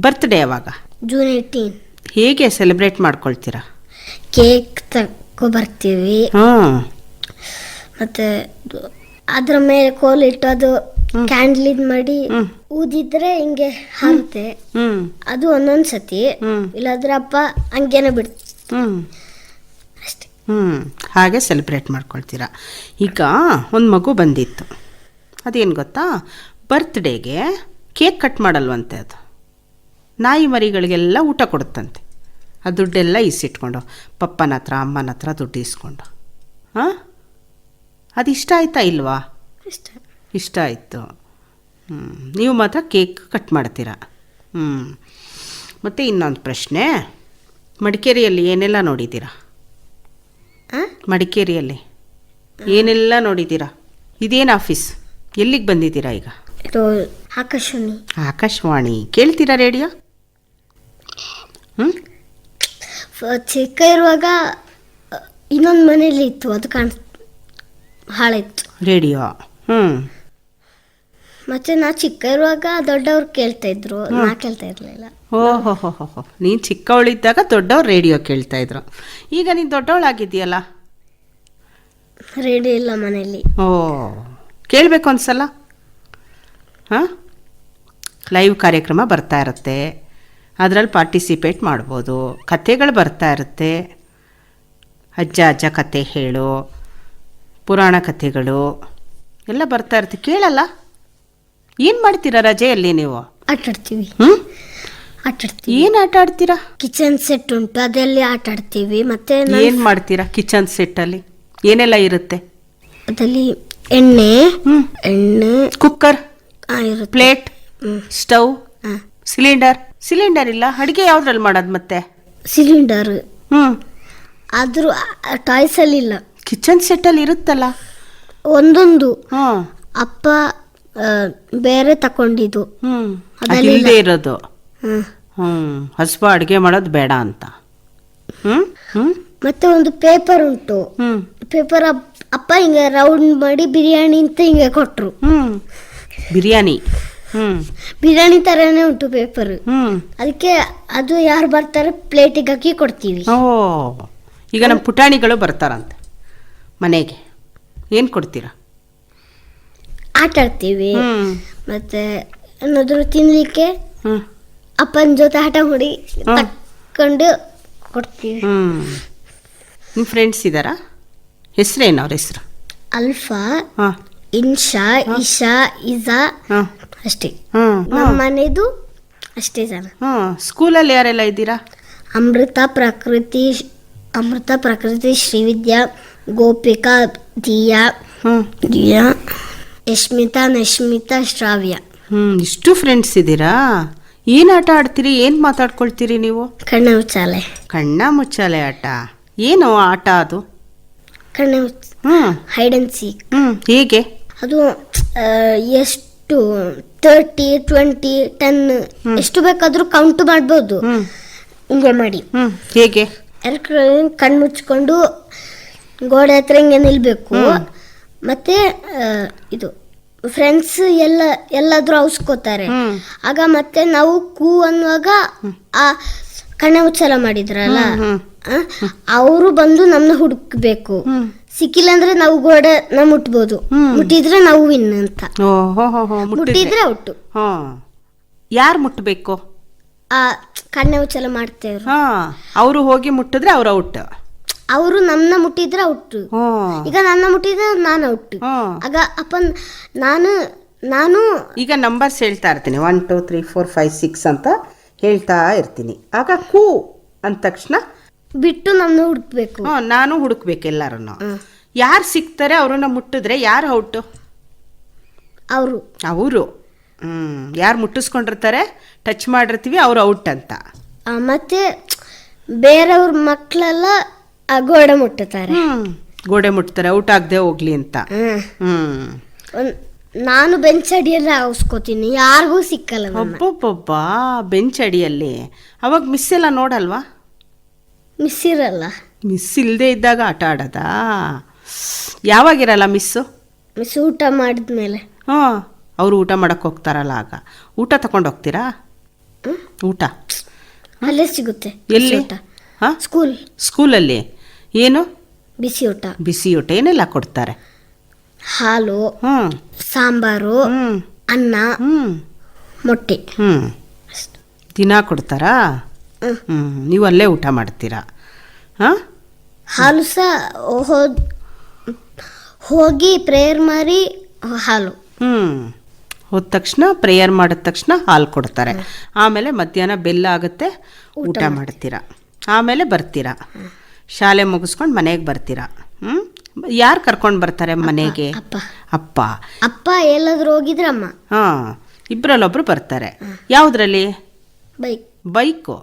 ಬರ್ತ್ಡೇ ಯಾವಾಗ? ಜೂನ್ 18. ಹೇಗೆ ಸೆಲೆಬ್ರೇಟ್ ಮಾಡ್ಕೊಳ್ತೀರಾ? ಕೇಕ್ ತಗೊಬರ್ತೀವಿ, ಮತ್ತೆ ಅದ್ರ ಮೇಲೆ ಕೋಲಿಟ್ಟು ಅದು ಕ್ಯಾಂಡಲ್ ಮಾಡಿ ಊದಿದ್ರೆ ಹಿಂಗೆ ಹಾರುತ್ತೆ. ಅದು ಒಂದೊಂದು ಸತಿ, ಇಲ್ಲಾದ್ರೆ ಅಪ್ಪ ಹಂಗೇನೆ ಅಷ್ಟೇ. ಹಾಗೆ ಸೆಲೆಬ್ರೇಟ್ ಮಾಡ್ಕೊಳ್ತೀರಾ. ಈಗ ಒಂದು ಮಗು ಬಂದಿತ್ತು, ಅದೇನು ಗೊತ್ತಾ? ಬರ್ತ್ಡೇಗೆ ಕೇಕ್ ಕಟ್ ಮಾಡಲ್ವಂತೆ ಅದು. ನಾಯಿ ಮರಿಗಳಿಗೆಲ್ಲ ಊಟ ಕೊಡುತ್ತಂತೆ. ಆ ದುಡ್ಡೆಲ್ಲ ಇಸಿಟ್ಕೊಂಡು ಪಪ್ಪನ ಹತ್ರ ಅಮ್ಮನ ಹತ್ರ ದುಡ್ಡು ಇಸ್ಕೊಂಡು. ಹಾಂ, ಅದು ಇಷ್ಟ ಆಯ್ತಾ ಇಲ್ವಾ? ಇಷ್ಟ ಆಯಿತು. ನೀವು ಮಾತ್ರ ಕೇಕ್ ಕಟ್ ಮಾಡ್ತೀರಾ. ಮತ್ತು ಇನ್ನೊಂದು ಪ್ರಶ್ನೆ, ಮಡಿಕೇರಿಯಲ್ಲಿ ಏನೆಲ್ಲ ನೋಡಿದ್ದೀರಾ? ಮಡಿಕೇರಿಯಲ್ಲಿ ಏನೆಲ್ಲ ನೋಡಿದ್ದೀರಾ? ಇದೇನು ಆಫೀಸ್? ಎಲ್ಲಿಗೆ ಬಂದಿದ್ದೀರಾ ಈಗ? ಇದು ಆಕಾಶವಾಣಿ. ಆಕಾಶವಾಣಿ ಕೇಳ್ತೀರಾ ರೇಡಿಯೋ? ಚಿಕ್ಕ ಇರುವಾಗ ಇನ್ನೊಂದು ಮನೇಲಿ ಇತ್ತು, ಅದು ಹಾಳಾಯ್ತು ರೇಡಿಯೋ. ಮತ್ತೆ ನಾ ಚಿಕ್ಕ ಇರುವಾಗ ದೊಡ್ಡವ್ರು ಕೇಳ್ತಾ ಇದ್ರು, ನಾ ಕೇಳ್ತಾ ಇರ್ಲಿಲ್ಲ. ಓಹೋ ಹೋ ಹೋ ಹೋ, ನೀನು ಚಿಕ್ಕವಳಿದ್ದಾಗ ದೊಡ್ಡವ್ರು ರೇಡಿಯೋ ಕೇಳ್ತಾಯಿದ್ರು. ಈಗ ನೀನು ದೊಡ್ಡವಳಾಗಿದ್ದೀಯಲ್ಲ, ರೇಡಿಯೋ ಇಲ್ಲ ಮನೇಲಿ. ಓ, ಕೇಳಬೇಕು ಒಂದ್ಸಲ. ಹಾಂ, ಲೈವ್ ಕಾರ್ಯಕ್ರಮ ಬರ್ತಾ ಇರುತ್ತೆ, ಅದರಲ್ಲಿ ಪಾರ್ಟಿಸಿಪೇಟ್ ಮಾಡ್ಬೋದು. ಕಥೆಗಳು ಬರ್ತಾ ಇರುತ್ತೆ, ಅಜ್ಜ ಅಜ್ಜ ಕತೆ ಹೇಳು, ಪುರಾಣ ಕಥೆಗಳು ಎಲ್ಲ ಬರ್ತಾ ಇರುತ್ತೆ. ಕೇಳಲ್ಲ? ಏನು ಮಾಡ್ತೀರಾ ರಜೆಯಲ್ಲಿ ನೀವು? ಆಟಾಡ್ತೀವಿ. ಆಟಾಡ್ತೀವಿ. ಏನು ಆಟ ಆಡ್ತೀರಾ? ಕಿಚನ್ ಸೆಟ್ ಉಂಟು, ಅದರಲ್ಲಿ ಆಟಾಡ್ತೀವಿ. ಮತ್ತೆ ಏನು ಮಾಡ್ತೀರಾ ಕಿಚನ್ ಸೆಟ್ಟಲ್ಲಿ? ಏನೆಲ್ಲ ಇರುತ್ತೆ ಅದರಲ್ಲಿ? ಎಣ್ಣೆ, ಕುಕ್ಕರ್, ಇರುತ್ತೆ. ಪ್ಲೇಟ್, ಸ್ಟವ್, ಸಿಲಿಂಡರ್ ಇಲ್ಲ. ಅಡುಗೆ ಯಾವ್ದ್ರಲ್ಲಿ ಮಾಡೋದು ಮತ್ತೆ? ಸಿಲಿಂಡರ್. ಆದ್ರೂ ಟಾಯ್ಸ್ ಅಲ್ಲಿ ಇಲ್ಲ. ಕಿಚನ್ ಸೆಟ್ಟಲ್ಲಿ ಇರುತ್ತಲ್ಲ ಒಂದೊಂದು. ಅಪ್ಪ ಬೇರೆ ತಕೊಂಡಿದ್ದು ಇಲ್ಲದೆ ಇರೋದು. ಹಸ್ಬ ಅಡುಗೆ ಮಾಡೋದು ಬೇಡ ಅಂತ. ಮತ್ತೆ ಒಂದು ಪೇಪರ್ ಉಂಟು. ಪೇಪರ್ ಅಪ್ಪ ಹಿಂಗೆ ರೌಂಡ್ ಮಾಡಿ ಬಿರಿಯಾನಿ ಅಂತ ಹಿಂಗೆ ಕೊಟ್ರು. ಬಿರಿಯಾನಿ ತರನೇ ಉಂಟು ಪೇಪರ್. ಅದಕ್ಕೆ ಅದು ಯಾರು ಬರ್ತಾರೆ ಪ್ಲೇಟಿಗೆ ಹಾಕಿ ಕೊಡ್ತೀವಿ. ಓ, ಈಗ ನಮ್ಮ ಪುಟಾಣಿಗಳು ಬರ್ತಾರಂತೆ ಮನೆಗೆ, ಏನು ಕೊಡ್ತೀರಾ? ಆಟಾಡ್ತೀವಿ. ಮತ್ತೆ ಏನಾದ್ರು ತಿನ್ಲಿಕ್ಕೆ ಅಪ್ಪನ ಜೊತೆ ಆಟ ಮಾಡಿ ತಕೊಂಡು ಕೊಡ್ತೀವಿ. ನಿಮ್ಮ ಫ್ರೆಂಡ್ಸ್ ಇದ್ದಾರಾ? ಹೆಸರೇನು ಅವ್ರ ಹೆಸರು? ಅಲ್ಫಾ, ಇನ್ಶಾ, ಇಶಾ, ಇಜಾ, ಅಷ್ಟೇ. ನಮ್ಮ ಮನೆದು ಅಷ್ಟೇ ಜನ. ಸ್ಕೂಲಲ್ಲಿ ಯಾರೆಲ್ಲ ಇದ್ದೀರಾ? ಅಮೃತ ಪ್ರಕೃತಿ, ಶ್ರೀವಿದ್ಯಾ, ಗೋಪಿಕಾ, ದಿಯಾ, ಯಶ್ಮಿತಾ, ನಶ್ಮಿತಾ, ಶ್ರಾವ್ಯ. ಇಷ್ಟು ಫ್ರೆಂಡ್ಸ್ ಇದ್ದೀರಾ? ಏನು ಆಟ ಆಡ್ತೀರಿ? ಏನು ಮಾತಾಡ್ಕೊಳ್ತೀರಿ ನೀವು? ಕಣ್ಣ ಮುಚ್ಚಾಲೆ. ಕಣ್ಣ ಮುಚ್ಚಾಲೆ ಆಟ. ಏನು ಆಟ ಅದು? ಕಣ್ಣ ಹೈಡ್ ಅಂಡ್ ಸೀಕ್. ಹೇಗೆ ಅದು? ಎಷ್ಟು 30, 20, 10 ಎಷ್ಟು ಬೇಕಾದ್ರೂ ಕೌಂಟ್ ಮಾಡ್ಬೋದು. ಹಿಂಗೆ ಮಾಡಿ. ಹೇಗೆ? ಕಣ್ಣು ಮುಚ್ಕೊಂಡು ಗೋಡೆ ಹತ್ರ ಹಿಂಗೆ ನಿಲ್ಬೇಕು. ಮತ್ತೆ ಇದು ಫ್ರೆಂಡ್ಸ್ ಎಲ್ಲಾದ್ರೂ ಔಸ್ಕೋತಾರೆ. ಆಗ ಮತ್ತೆ ನಾವು ಕೂ ಅನ್ನುವಾಗ ಆ ಕಣ್ಣ ಮುಚ್ಚಲ ಮಾಡಿದ್ರಲ್ಲ, ಅವರು ಬಂದು ನಮ್ಮನ್ನ ಹುಡುಕ್ಬೇಕು. ಸಿಕ್ಕಿಲ್ಲ ಅಂದ್ರೆ ನಾವು ಗೋಡೆನ ಮುಟ್ಬೋದು, ಮುಟ್ಟಿದ್ರೆ ನಾವು ವಿನ್ ಅಂತ. ಮುಟ್ಟಿದ್ರೆ ಔಟ್. ಯಾರು ಮುಟ್ಟಬೇಕು? ಆ ಕಣ್ಣ ಮುಚ್ಚಲ ಮಾಡ್ತೇವ್ರು. ಅವರು ಹೋಗಿ ಮುಟ್ಟಿದ್ರೆ ಅವ್ರು ಔಟ್. ಅವರು ನಮ್ಮನ್ನ ಮುಟ್ಟಿದ್ರೆ ಔಟ್. ಈಗ ನನ್ನ ಮುಟ್ಟಿದ್ರೆ ನಾನು ಔಟ್. ಆಗ ಅಪ್ಪನ್ ನಾನು ಈಗ ನಂಬರ್ಸ್ ಹೇಳ್ತಾ ಇರ್ತೀನಿ, 1 2 3 4 5 6 ಅಂತ ಹೇಳ್ತಾ ಇರ್ತೀನಿ. ಆಗ ಕೂ ಅಂದ ತಕ್ಷಣ ಬಿಟ್ಟು ನಮ್ಮನ್ನ ಹುಡುಕ್ಬೇಕು. ನಾನು ಹುಡುಕ್ಬೇಕು ಎಲ್ಲರನ್ನು. ಯಾರು ಸಿಗ್ತಾರೆ ಅವ್ರನ್ನ ಮುಟ್ಟಿದ್ರೆ ಯಾರು ಔಟು? ಅವರು. ಯಾರು ಮುಟ್ಟಿಸ್ಕೊಂಡಿರ್ತಾರೆ, ಟಚ್ ಮಾಡಿರ್ತೀವಿ, ಅವ್ರು ಔಟ್ ಅಂತ. ಮತ್ತೆ ಬೇರೆಯವ್ರ ಮಕ್ಕಳೆಲ್ಲ ಗೋಡೆ ಮುಟ್ಟುತ್ತಾರೆ. ಗೋಡೆ ಮುಟ್ತಾರೆ ಔಟ್ ಆಗದೆ ಹೋಗ್ಲಿ ಅಂತ. ನಾನು ಬೆಂಚ್ ಅಡಿಯಲ್ಲಿ ಹಾಸ್ಕೋತೀನಿ, ಯಾರಿಗೂ ಸಿಕ್ಕಲ್ಲ. ಒಬ್ಬೊಬ್ಬೊಬ್ಬ ಬೆಂಚ್ ಅಡಿಯಲ್ಲಿ. ಅವಾಗ ಮಿಸ್ ಎಲ್ಲ ನೋಡಲ್ವಾ? ಮಿಸ್ ಇರಲ್ಲ. ಮಿಸ್ ಇಲ್ಲದೆ ಇದ್ದಾಗ ಆಟ ಆಡೋದಾ? ಯಾವಾಗಿರಲ್ಲ ಮಿಸ್ಸು? ಮಿಸ್ ಊಟ ಮಾಡಿದ್ಮೇಲೆ. ಅವರು ಊಟ ಮಾಡಕ್ಕೆ ಹೋಗ್ತಾರಲ್ಲ, ಆಗ ಊಟ ತಗೊಂಡು ಹೋಗ್ತೀರಾ? ಊಟ ಅಲ್ಲೇ ಸಿಗುತ್ತೆ. ಎಲ್ಲಿ? ಸ್ಕೂಲಲ್ಲಿ ಏನು? ಬಿಸಿ ಊಟ. ಬಿಸಿ ಊಟ ಏನೆಲ್ಲ ಕೊಡ್ತಾರೆ? ಹಾಲು, ಸಾಂಬಾರು, ಅನ್ನ, ಮೊಟ್ಟೆ. ದಿನ ಕೊಡ್ತಾರಾ? ನೀವು ಅಲ್ಲೇ ಊಟ ಮಾಡ್ತೀರಾ? ಹಾಲು ಸಹ ಹೋಗಿ ಪ್ರೇಯರ್ ಮಾಡಿ ಹಾಲು. ಹೋದ ತಕ್ಷಣ ಪ್ರೇಯರ್ ಮಾಡಿದ ತಕ್ಷಣ ಹಾಲು ಕೊಡ್ತಾರೆ. ಆಮೇಲೆ ಮಧ್ಯಾಹ್ನ ಬೆಲ್ಲ ಆಗುತ್ತೆ, ಊಟ ಮಾಡ್ತೀರಾ, ಆಮೇಲೆ ಬರ್ತೀರಾ, ಶಾಲೆ ಮುಗಿಸ್ಕೊಂಡು ಮನೆಗೆ ಬರ್ತೀರಾ. ಯಾರು ಕರ್ಕೊಂಡು ಬರ್ತಾರೆ ಮನೆಗೆ? ಅಪ್ಪ. ಅಪ್ಪ ಎಲ್ಲಾದ್ರೂ ಹೋಗಿದ್ರೆ ಅಮ್ಮ. ಹಾಂ, ಇಬ್ಬರಲ್ಲೊಬ್ರು ಬರ್ತಾರೆ. ಯಾವುದ್ರಲ್ಲಿ? ಬೈಕು.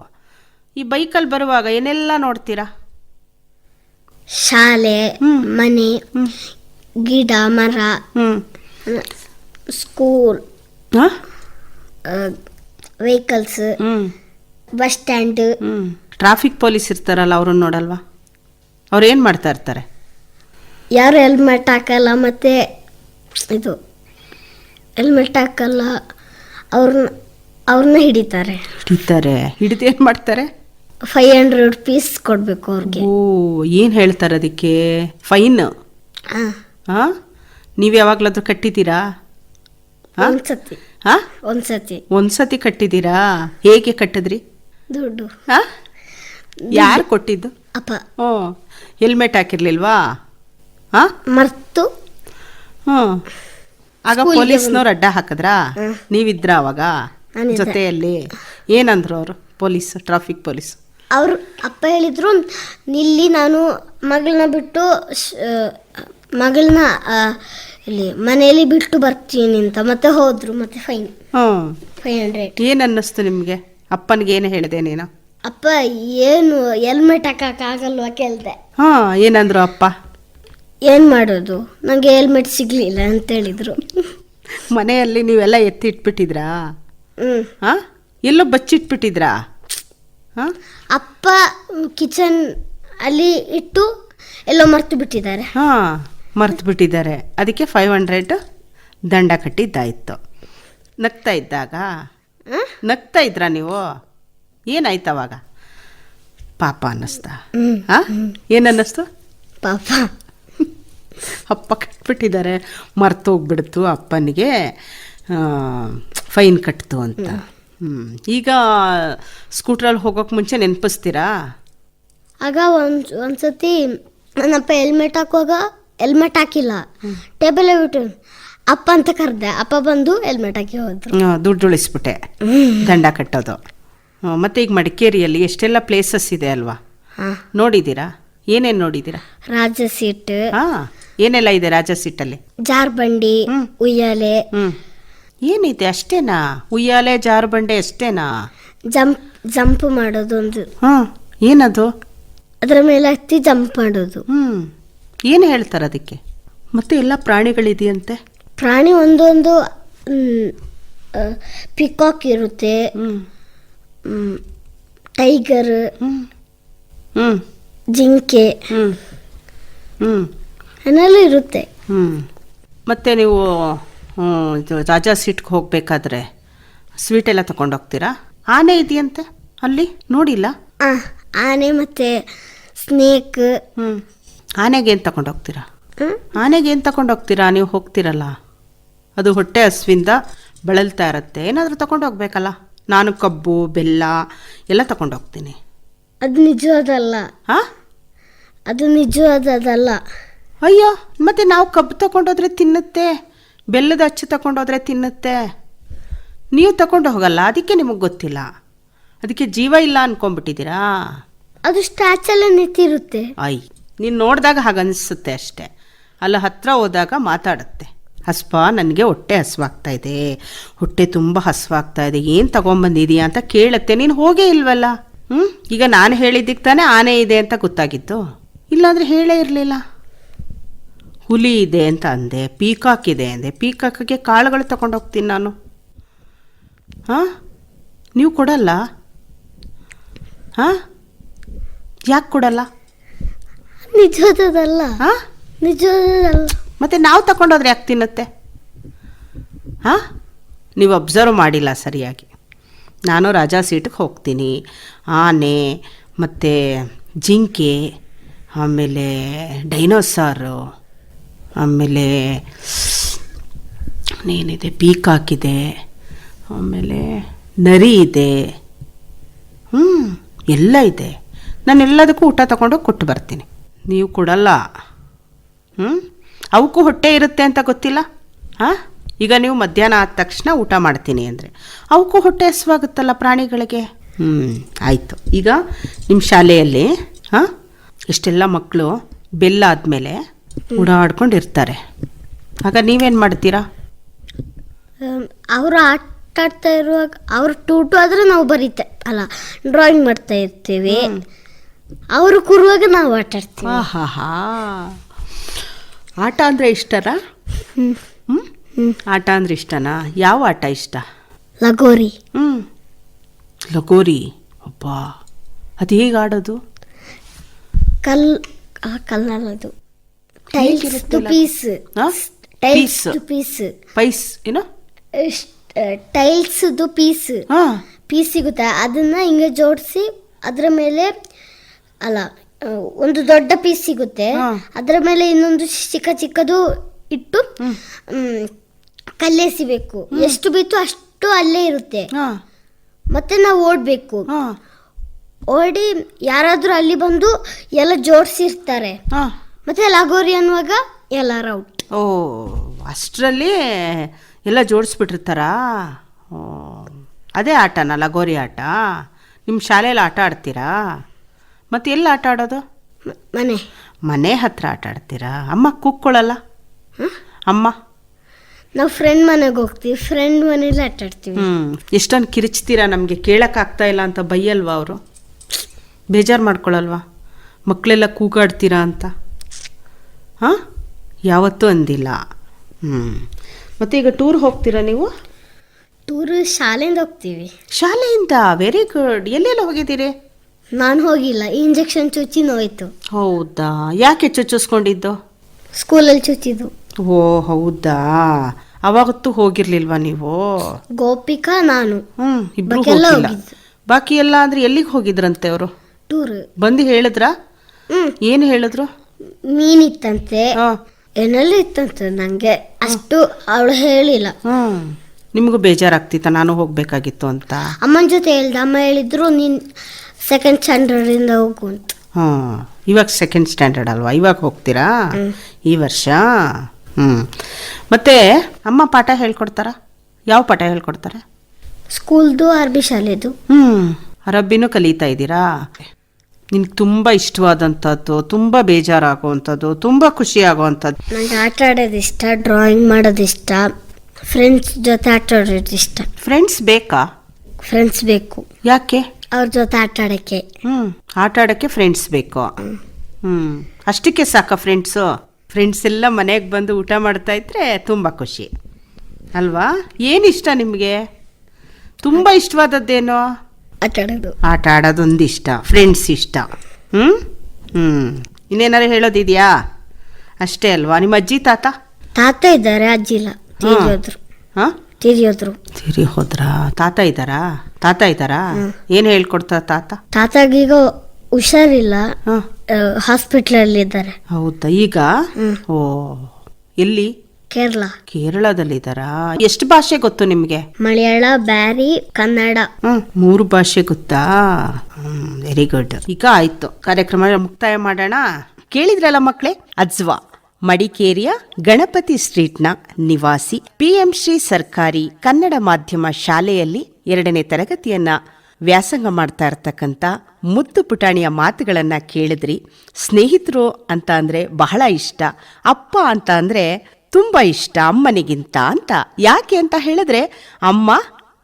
ಈ ಬೈಕಲ್ಲಿ ಬರುವಾಗ ಏನೆಲ್ಲ ನೋಡ್ತೀರಾ? ಶಾಲೆ, ಮನೆ, ಗಿಡ, ಮರ, school, vehicles, bus stand. Traffic police ಇರ್ತಾರಲ್ಲ, ಅವ್ರನ್ನ ನೋಡಲ್ವಾ? ಅವ್ರು ಏನು ಮಾಡ್ತಾ ಇರ್ತಾರೆ? ಯಾರು ಹೆಲ್ಮೆಟ್ ಹಾಕಲ್ಲ, ಮತ್ತೆ ಇದು ಹೆಲ್ಮೆಟ್ ಹಾಕಲ್ಲ, ಅವ್ರನ್ನ ಹಿಡಿತಾರೆ. ಹಿಡಿದು ಏನು ಮಾಡ್ತಾರೆ? 500 rupees ಕೊಡಬೇಕು ಅವ್ರಿಗೆ. ಓ, ಏನು ಹೇಳ್ತಾರೆ ಅದಕ್ಕೆ? ಫೈನ್. ಹಾಂ, ನೀವು ಯಾವಾಗಲಾದ್ರೂ ಕಟ್ಟಿದ್ದೀರಾ? ಒಂದ್ಸತಿ ಕಟ್ಟಿದ್ದೀರಾ? ಹೇಗೆ ಕಟ್ಟಿದ್ರಿ? ದುಡ್ಡು. ಯಾರು ಕೊಟ್ಟಿದ್ದು? ಅಪ್ಪ. ಓ, ಹೆಲ್ಮೆಟ್ ಹಾಕಿರ್ಲಿಲ್ವಾ? ಹಾಂ, ಮರ್ತು. ಆಗ ಪೊಲೀಸ್ನವ್ರು ಅಡ್ಡ ಹಾಕಿದ್ರಾ? ನೀವಿದ್ರ ಅವಾಗ ಜೊತೆಯಲ್ಲಿ? ಏನಂದ್ರು ಅವರು ಪೊಲೀಸ್, ಟ್ರಾಫಿಕ್ ಪೊಲೀಸ್? ಅವರು ಅಪ್ಪ ಹೇಳಿದ್ರು, ನಿಲ್ಲಿ, ನಾನು ಮಗಳನ್ನ ಬಿಟ್ಟು ಇಲ್ಲಿ ಮನೆಯಲ್ಲಿ ಬಿಟ್ಟು ಬರ್ತೀನಿ ಅಂತ. ಮತ್ತೆ ಹೋದ್ರು, ಮತ್ತೆ ಫೈನ್. 500. ಏನು ಅನ್ನಿಸ್ತು ನಿಮಗೆ? ಅಪ್ಪನಿಗೆ ಏನು ಹೇಳಿದೆ ನೀನು? ಅಪ್ಪ ಏನು ಹೆಲ್ಮೆಟ್ ಹಾಕಕ್ಕಾಗಲ್ವಾ ಕೇಳಿದೆ. ಏನಂದ್ರು ಅಪ್ಪ? ಏನು ಮಾಡೋದು, ನನಗೆ ಹೆಲ್ಮೆಟ್ ಸಿಗಲಿಲ್ಲ ಅಂತ ಹೇಳಿದರು. ಮನೆಯಲ್ಲಿ ನೀವೆಲ್ಲ ಎತ್ತಿ ಇಟ್ಬಿಟ್ಟಿದ್ರಾ? ಹಾಂ, ಎಲ್ಲೋ ಬಚ್ಚಿಟ್ಬಿಟ್ಟಿದ್ರಾ? ಹಾಂ, ಅಪ್ಪ ಕಿಚನ್ ಅಲ್ಲಿ ಇಟ್ಟು ಎಲ್ಲೋ ಮರ್ತು ಬಿಟ್ಟಿದ್ದಾರೆ. ಮರ್ತು ಬಿಟ್ಟಿದ್ದಾರೆ. ಅದಕ್ಕೆ 500 ದಂಡ ಕಟ್ಟಿದ್ದಾಯಿತು. ನಗ್ತಾ ಇದ್ರಾ ನೀವು? ಏನಾಯ್ತು ಅವಾಗ? ಪಾಪ ಅನ್ನಿಸ್ತಾ? ಏನನ್ನಿಸ್ತು? ಪಾಪ, ಅಪ್ಪ ಕಟ್ಬಿಟ್ಟಿದ್ದಾರೆ, ಮರ್ತೋಗ್ಬಿಡ್ತು ಅಪ್ಪನಿಗೆ, ಫೈನ್ ಕಟ್ತು ಅಂತ. ಈಗ ಸ್ಕೂಟ್ರಲ್ಲಿ ಹೋಗೋಕೆ ಮುಂಚೆ ನೆನಪಿಸ್ತೀರಾ? ಆಗ ಒಂದ್ಸತಿ ನನ್ನಪ್ಪ ಹೆಲ್ಮೆಟ್ ಹಾಕುವಾಗ ಹೆಲ್ಮೆಟ್ ಹಾಕಿಲ್ಲ, ಟೇಬಲೇ ಬಿಟ್ಟು ಅಪ್ಪ ಅಂತ ಕರೆದೆ. ಅಪ್ಪ ಬಂದು ಹೆಲ್ಮೆಟ್ ಹಾಕಿ ಹೋದ್ರು. ದುಡ್ಡು ಉಳಿಸ್ಬಿಟ್ಟೆ, ದಂಡ ಕಟ್ಟೋದು. ಮತ್ತೆ ಈಗ ಮಡಿಕೇರಿಯಲ್ಲಿ ಎಷ್ಟೆಲ್ಲ ಪ್ಲೇಸಸ್ ಇದೆ ಅಲ್ವಾ? ನೋಡಿದ್ದೀರಾ? ಏನೇನು ನೋಡಿದ್ದೀರಾ? ರಾಜ ಸೀಟ್. ಏನೆಲ್ಲ ಇದೆ ರಾಜ ಸೀಟಲ್ಲಿ? ಜಾರ್ಬಂಡಿ, ಉಯ್ಯಾಲೆ. ಏನಿದೆ? ಅಷ್ಟೇನಾ? ಉಯ್ಯಾಲೆ, ಜಾರುಬಂಡೆ ಅಷ್ಟೇನಾ? ಜಂಪ್ ಮಾಡೋದು ಒಂದು. ಏನದು? ಅದರ ಮೇಲೆ ಹತ್ತಿ ಜಂಪ್ ಮಾಡೋದು. ಏನು ಹೇಳ್ತಾರೆ ಅದಕ್ಕೆ? ಮತ್ತೆ ಎಲ್ಲ ಪ್ರಾಣಿಗಳಿದೆಯಂತೆ? ಪ್ರಾಣಿ ಒಂದೊಂದು ಪಿಕಾಕ್ ಇರುತ್ತೆ, ಟೈಗರ್, ಜಿಂಕೆ ಏನೆಲ್ಲ ಇರುತ್ತೆ. ಮತ್ತೆ ನೀವು ಇದು ರಾಜಾ ಸೀಟ್ಗೆ ಹೋಗ್ಬೇಕಾದ್ರೆ ಸ್ವೀಟ್ ಎಲ್ಲ ತಗೊಂಡೋಗ್ತೀರಾ? ಆನೆ ಇದೆಯಂತೆ ಅಲ್ಲಿ, ನೋಡಿಲ್ಲ? ಆನೆ ಮತ್ತೆ ಸ್ನೇಕ್. ಆನೆಗೆ ಏನು ತಗೊಂಡೋಗ್ತೀರಾ? ನೀವು ಹೋಗ್ತೀರಲ್ಲ, ಅದು ಹೊಟ್ಟೆ ಹಸುವಿಂದ ಬಳಲ್ತಾ ಇರುತ್ತೆ, ಏನಾದರೂ ತಗೊಂಡೋಗ್ಬೇಕಲ್ಲ. ನಾನು ಕಬ್ಬು, ಬೆಲ್ಲ ಎಲ್ಲ ತಗೊಂಡೋಗ್ತೀನಿ. ಅದು ನಿಜವಾದಲ್ಲ. ಅದು ನಿಜವಾದಲ್ಲ. ಅಯ್ಯೋ, ಮತ್ತೆ ನಾವು ಕಬ್ಬು ತಗೊಂಡೋದ್ರೆ ತಿನ್ನುತ್ತೆ, ಬೆಲ್ಲದ ಅಚ್ಚು ತಗೊಂಡೋದ್ರೆ ತಿನ್ನುತ್ತೆ. ನೀವು ತಗೊಂಡು ಹೋಗಲ್ಲ, ಅದಕ್ಕೆ ನಿಮಗೆ ಗೊತ್ತಿಲ್ಲ. ಅದಕ್ಕೆ ಜೀವ ಇಲ್ಲ ಅನ್ಕೊಂಡ್ಬಿಟ್ಟಿದ್ದೀರಾ? ಅದು ಸ್ಟ್ಯಾಚಲ್ಲೇ ನಿಂತಿರುತ್ತೆ. ನೀನು ನೋಡಿದಾಗ ಹಾಗನ್ನಿಸುತ್ತೆ ಅಷ್ಟೇ. ಅಲ್ಲ, ಹತ್ರ ಹೋದಾಗ ಮಾತಾಡುತ್ತೆ. ಹಸ್ಪ, ನನಗೆ ಹೊಟ್ಟೆ ಹಸುವಾಗ್ತಾ ಇದೆ, ಹೊಟ್ಟೆ ತುಂಬ ಹಸುವಾಗ್ತಾ ಇದೆ, ಏನು ತಗೊಂಬಂದಿದೀಯಾ ಅಂತ ಕೇಳುತ್ತೆ. ನೀನು ಹೋಗೇ ಇಲ್ವಲ್ಲ. ಈಗ ನಾನು ಹೇಳಿದ್ದಕ್ಕೆ ತಾನೇ ಆನೆ ಇದೆ ಅಂತ ಗೊತ್ತಾಗಿತ್ತು, ಇಲ್ಲಾಂದರೆ ಹೇಳೇ ಇರಲಿಲ್ಲ. ಹುಲಿ ಇದೆ ಅಂತ ಅಂದೆ, ಪೀಕಾಕ್ ಇದೆ ಅಂದೆ, ಪೀಕಾಕಿಗೆ ಕಾಳುಗಳು ತಗೊಂಡೋಗ್ತೀನಿ ನಾನು. ನೀವು ಕೊಡಲ್ಲ? ಯಾಕೆ ಕೊಡಲ್ಲ? ನಿಜವಾದಲ್ಲ. ನಿಜವಾದಲ್ಲ. ಮತ್ತೆ ನಾವು ತಗೊಂಡೋದ್ರೆ ಯಾಕೆ ತಿನ್ನುತ್ತೆ? ನೀವು ಅಬ್ಸರ್ವ್ ಮಾಡಿಲ್ಲ ಸರಿಯಾಗಿ. ನಾನು ರಾಜಾ ಸೀಟಿಗೆ ಹೋಗ್ತೀನಿ, ಆನೆ ಮತ್ತು ಜಿಂಕೆ, ಆಮೇಲೆ ಡೈನೋಸಾರು, ಆಮೇಲೆ ಏನಿದೆ, ಪೀಕಾಕಿದೆ, ಆಮೇಲೆ ನರಿ ಇದೆ, ಎಲ್ಲ ಇದೆ. ನಾನು ಎಲ್ಲದಕ್ಕೂ ಊಟ ತಗೊಂಡೋಗಿ ಕೊಟ್ಟು ಬರ್ತೀನಿ. ನೀವು ಕೊಡಲ್ಲ. ಅವಕ್ಕೂ ಹೊಟ್ಟೆ ಇರುತ್ತೆ ಅಂತ ಗೊತ್ತಿಲ್ಲ? ಈಗ ನೀವು ಮಧ್ಯಾಹ್ನ ಆದ ತಕ್ಷಣ ಊಟ ಮಾಡ್ತೀನಿ ಅಂದರೆ ಅವಕ್ಕೂ ಹೊಟ್ಟೆ ಹಸಿವಾಗುತ್ತಲ್ಲ ಪ್ರಾಣಿಗಳಿಗೆ. ಆಯಿತು. ಈಗ ನಿಮ್ಮ ಶಾಲೆಯಲ್ಲಿ ಇಷ್ಟೆಲ್ಲ ಮಕ್ಕಳು ಬೆಲ್ಲ ಆದಮೇಲೆ ಓಡಾಡ್ಕೊಂಡಿರ್ತಾರೆ. ಆಗ ನೀವೇನು ಮಾಡ್ತೀರಾ? ಅವರು ಆಟ ಆಡ್ತಾ ಇರುವಾಗ ಅವ್ರು ಟೂಟು ಆದರೆ ನಾವು ಡ್ರಾಯಿಂಗ್ ಮಾಡ್ತಾ ಇರ್ತೀವಿ. ಅವರು ಕೂರುವಾಗ ನಾವು ಆಟ ಆಡ್ತೀವಿ. ಆಟ ಅಂದರೆ ಇಷ್ಟನಾ? ಆಟ ಅಂದರೆ ಇಷ್ಟನಾ? ಯಾವ ಆಟ ಇಷ್ಟ? ಲಗೋರಿ. ಲಗೋರಿ. ಅಬ್ಬ, ಅದು ಹೇಗೆ ಆಡೋದು? ಕಲ್ಲದು ಟೈಲ್ಸ್ ಪೀಸ್. ಪೈಸ್ ಏನೋ ಟೈಲ್ಸ್ ಪೀಸ್ ಸಿಗುತ್ತೆ. ಅದನ್ನ ಹಿಂಗೆ ಜೋಡಿಸಿ ಅದರ ಮೇಲೆ ಒಂದು ದೊಡ್ಡ ಪೀಸ್ ಸಿಗುತ್ತೆ. ಅದರ ಮೇಲೆ ಇನ್ನೊಂದು ಚಿಕ್ಕದು ಇಟ್ಟು ಕಲ್ಲೆಸಿಬೇಕು. ಎಷ್ಟು ಬೇಕೋ ಅಷ್ಟು ಅಲ್ಲೇ ಇರುತ್ತೆ. ಮತ್ತೆ ನಾವು ಓಡಬೇಕು. ಓಡಿ ಯಾರಾದ್ರೂ ಅಲ್ಲಿ ಬಂದು ಎಲ್ಲ ಜೋಡಿಸಿರ್ತಾರೆ. ಮತ್ತೆ ಲಗೋರಿ ಅನ್ನುವಾಗ ಎಲ್ಲರೂ ಔಟ್. ಓ, ಅಷ್ಟರಲ್ಲಿ ಎಲ್ಲ ಜೋಡಿಸ್ಬಿಟ್ಟಿರ್ತಾರಾ? ಅದೇ ಆಟನಾ ಲಗೋರಿ ಆಟ? ನಿಮ್ಮ ಶಾಲೆಯಲ್ಲಿ ಆಟ ಆಡ್ತೀರಾ? ಮತ್ತೆ ಎಲ್ಲಿ ಆಟ ಆಡೋದು? ಮನೆ ಹತ್ರ ಆಟ ಆಡ್ತೀರಾ? ಅಮ್ಮ ಕೂಕ್ಕೊಳ್ಳಲ್ಲ? ಅಮ್ಮ ನಾವು ಫ್ರೆಂಡ್ ಮನೆಗೆ ಹೋಗ್ತೀವಿ. ಫ್ರೆಂಡ್ ಮನೇಲಿ ಆಟ ಆಡ್ತೀವಿ. ಎಷ್ಟೊಂದು ಕಿರಿಚ್ತೀರಾ? ನಮಗೆ ಕೇಳೋಕ್ಕಾಗ್ತಾ ಇಲ್ಲ ಅಂತ ಬೈಯಲ್ವಾ ಅವರು? ಬೇಜಾರು ಮಾಡ್ಕೊಳ್ಳಲ್ವಾ? ಮಕ್ಕಳೆಲ್ಲ ಕೂಗಾಡ್ತೀರಾ ಅಂತ ಯಾವತ್ತೂ ಅಂದಿಲ್ಲ. ಮತ್ತೆ ಈಗ ಟೂರ್ ಹೋಗ್ತೀರಾ ನೀವು? ಟೂರ್ ಶಾಲೆಯಿಂದ ಹೋಗ್ತೀವಿ. ಶಾಲೆಯಿಂದ? Very good. ಎಲ್ಲೆಲ್ಲ ಹೋಗಿದ್ದೀರಿ? ನಾನು ಹೋಗಿಲ್ಲ. ಇಂಜೆಕ್ಷನ್ ಚುಚ್ಚಿ ನೋಯ್ತು. ಹೌದಾ? ಯಾಕೆ ಚುಚ್ಚಿಸ್ಕೊಂಡಿದ್ದು? ಸ್ಕೂಲಲ್ಲಿ ಚುಚ್ಚಿದ್ದು. ಓ ಹೌದಾ? ಅವಾಗತ್ತೂ ಹೋಗಿರ್ಲಿಲ್ವಾ ನೀವು? ಗೋಪಿಕಾ ನಾನು ಇಬ್ರು ಹೋಗಿಲ್ಲ. ಬಾಕಿ ಎಲ್ಲ ಅಂದ್ರೆ ಎಲ್ಲಿಗೆ ಹೋಗಿದ್ರಂತೆ ಅವರು? ಟೂರ್. ಬಂದು ಹೇಳಿದ್ರ? ಏನು ಹೇಳಿದ್ರು? ಮೀನಿತ್ತಂತೆ, ಏನೆಲ್ಲ ಇತ್ತಂತೆ. ನಂಗೆ ಅಷ್ಟು ಅವಳು ಹೇಳಿಲ್ಲ. ನಿಮಗೂ ಬೇಜಾರಾಗ್ತಿತ್ತ ನಾನು ಹೋಗ್ಬೇಕಾಗಿತ್ತು ಅಂತ? ಅಮ್ಮನ ಜೊತೆ ಹೇಳ್ದೆ. ಅಮ್ಮ ಹೇಳಿದ್ರು ನೀನ್ ಸೆಕೆಂಡ್ ಸ್ಟ್ಯಾಂಡರ್ಡ್ ಇಂದ ಹೋಗು ಅಂತ. ಇವಾಗ ಸೆಕೆಂಡ್ ಸ್ಟ್ಯಾಂಡರ್ಡ್ ಅಲ್ವಾ? ಇವಾಗ ಹೋಗ್ತೀರಾ ಈ ವರ್ಷ? ಮತ್ತೆ ಅಮ್ಮ ಪಾಠ ಹೇಳ್ಕೊಡ್ತಾರ? ಯಾವ ಪಾಠ ಹೇಳ್ಕೊಡ್ತಾರೆ? ಸ್ಕೂಲ್ದು, ಅರಬ್ಬಿ ಶಾಲೆದು. ಅರಬ್ಬಿನೂ ಕಲಿತಾ ಇದ್ದೀರಾ? ನಿನ್ಗೆ ತುಂಬ ಇಷ್ಟವಾದಂಥದ್ದು, ತುಂಬ ಬೇಜಾರಾಗುವಂಥದ್ದು, ತುಂಬ ಖುಷಿ ಆಗುವಂಥದ್ದು? ನನಗೆ ಆಟ ಆಡೋದು ಇಷ್ಟ, ಡ್ರಾಯಿಂಗ್ ಮಾಡೋದು ಇಷ್ಟ, ಫ್ರೆಂಡ್ಸ್ ಜೊತೆ ಆಟ ಆಡೋದು ಇಷ್ಟ. ಫ್ರೆಂಡ್ಸ್ ಬೇಕಾ? ಫ್ರೆಂಡ್ಸ್ ಬೇಕು. ಯಾಕೆ? ಅವ್ರ ಜೊತೆ ಆಟ ಆಡೋಕ್ಕೆ. ಆಟ ಆಡೋಕ್ಕೆ ಫ್ರೆಂಡ್ಸ್ ಬೇಕು. ಅಷ್ಟಕ್ಕೆ ಸಾಕ ಫ್ರೆಂಡ್ಸು? ಫ್ರೆಂಡ್ಸ್ ಎಲ್ಲ ಮನೆಗೆ ಬಂದು ಊಟ ಮಾಡ್ತಾ ಇದ್ರೆ ತುಂಬ ಖುಷಿ ಅಲ್ವಾ? ಏನಿಷ್ಟ ನಿಮಗೆ? ತುಂಬ ಇಷ್ಟವಾದದ್ದೇನೋ? ಆಟ ಆಡೋದು. ಆಟ ಆಡೋದೊಂದು ಇಷ್ಟ, ಫ್ರೆಂಡ್ಸ್ ಇಷ್ಟ. ಇನ್ನೇನಾರು ಹೇಳೋದಿದೆಯಾ? ಅಷ್ಟೇ ಅಲ್ವಾ? ನಿಮ್ಮ ಅಜ್ಜಿ ತಾತ ಇದ್ದಾರೆ, ಅಜ್ಜಿ ಇಲ್ಲ, ತಿರಿ ಹೋದ್ರಾ? ತಾತ ಇದ್ದಾರಾ? ಏನು ಹೇಳ್ಕೊಡ್ತಾರ ತಾತ? ತಾತಗೀಗ ಹುಷಾರಿಲ್ಲ, ಹಾಸ್ಪಿಟಲ್ ಅಲ್ಲಿ ಇದ್ದಾರೆ. ಹೌದಾ? ಈಗ? ಓ, ಎಲ್ಲಿ? ಕೇರಳದಲ್ಲಿದ್ದಾರಾ? ಎಷ್ಟು ಭಾಷೆ ಗೊತ್ತು ನಿಮ್ಗೆ? ಮಲಯಾಳ, ಬ್ಯಾರಿ, ಕನ್ನಡ. 3 ಭಾಷೆ ಗೊತ್ತಾ? Very good. ಈಗ ಆಯ್ತು, ಕಾರ್ಯಕ್ರಮ ಮುಕ್ತಾಯ ಮಾಡೋಣ. ಕೇಳಿದ್ರಲ್ಲ ಮಕ್ಕಳೇ, ಅಜ್ವಾ ಮಡಿಕೇರಿಯ ಗಣಪತಿ ಸ್ಟ್ರೀಟ್ನ ನಿವಾಸಿ PM ಶ್ರೀ ಸರ್ಕಾರಿ ಕನ್ನಡ ಮಾಧ್ಯಮ ಶಾಲೆಯಲ್ಲಿ 2ನೇ ತರಗತಿಯನ್ನ ವ್ಯಾಸಂಗ ಮಾಡ್ತಾ ಇರ್ತಕ್ಕಂಥ ಮುದ್ದು ಪುಟಾಣಿಯ ಮಾತುಗಳನ್ನು ಕೇಳಿದ್ರಿ. ಸ್ನೇಹಿತರು ಅಂತ ಅಂದರೆ ಬಹಳ ಇಷ್ಟ, ಅಪ್ಪ ಅಂತ ಅಂದರೆ ತುಂಬ ಇಷ್ಟ ಅಮ್ಮನಿಗಿಂತ ಅಂತ. ಯಾಕೆ ಅಂತ ಹೇಳಿದ್ರೆ, ಅಮ್ಮ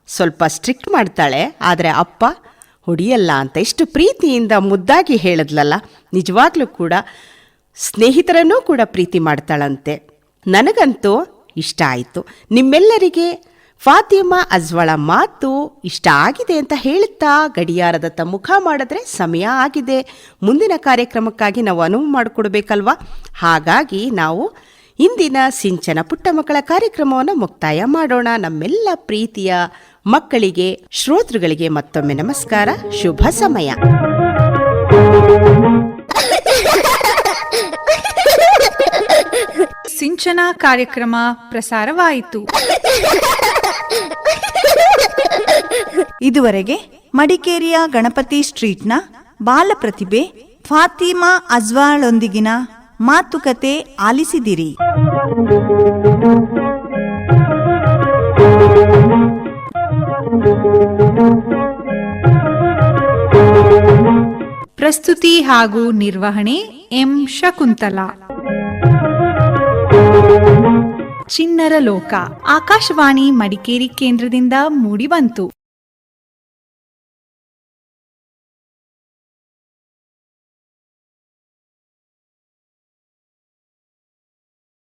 ಸ್ವಲ್ಪ ಸ್ಟ್ರಿಕ್ಟ್ ಮಾಡ್ತಾಳೆ, ಆದರೆ ಅಪ್ಪ ಹೊಡಿಯಲ್ಲ ಅಂತ ಎಷ್ಟು ಪ್ರೀತಿಯಿಂದ ಮುದ್ದಾಗಿ ಹೇಳಿದ್ಲಲ್ಲ. ನಿಜವಾಗ್ಲೂ ಕೂಡ ಸ್ನೇಹಿತರನ್ನೂ ಕೂಡ ಪ್ರೀತಿ ಮಾಡ್ತಾಳಂತೆ. ನನಗಂತೂ ಇಷ್ಟ ಆಯಿತು. ನಿಮ್ಮೆಲ್ಲರಿಗೆ ಫಾತಿಮಾ ಅಜ್ವಾಳ ಮಾತು ಇಷ್ಟ ಆಗಿದೆ ಅಂತ ಹೇಳುತ್ತಾ ಗಡಿಯಾರದತ್ತ ಮುಖ ಮಾಡಿದ್ರೆ ಸಮಯ ಆಗಿದೆ. ಮುಂದಿನ ಕಾರ್ಯಕ್ರಮಕ್ಕಾಗಿ ನಾವು ಅನುವು ಮಾಡಿಕೊಡ್ಬೇಕಲ್ವಾ? ಹಾಗಾಗಿ ನಾವು ಇಂದಿನ ಸಿಂಚನ ಪುಟ್ಟ ಮಕ್ಕಳ ಕಾರ್ಯಕ್ರಮವನ್ನು ಮುಕ್ತಾಯ ಮಾಡೋಣ. ನಮ್ಮೆಲ್ಲ ಪ್ರೀತಿಯ ಮಕ್ಕಳಿಗೆ, ಶ್ರೋತೃಗಳಿಗೆ ಮತ್ತೊಮ್ಮೆ ನಮಸ್ಕಾರ, ಶುಭ ಸಮಯ. ಸಿಂಚನ ಕಾರ್ಯಕ್ರಮ ಪ್ರಸಾರವಾಯಿತು. ಇದುವರೆಗೆ ಮಡಿಕೇರಿಯ ಗಣಪತಿ ಸ್ಟ್ರೀಟ್ನ ಬಾಲ ಪ್ರತಿಭೆ ಫಾತಿಮಾ ಅಜ್ವಾಳೊಂದಿಗಿನ ಮಾತುಕತೆ ಆಲಿಸಿದಿರಿ. ಪ್ರಸ್ತುತಿ ಹಾಗೂ ನಿರ್ವಹಣೆ ಎಂ ಶಕುಂತಲಾ. ಚಿಣ್ಣರ ಲೋಕ ಆಕಾಶವಾಣಿ ಮಡಿಕೇರಿ ಕೇಂದ್ರದಿಂದ ಮೂಡಿಬಂತು.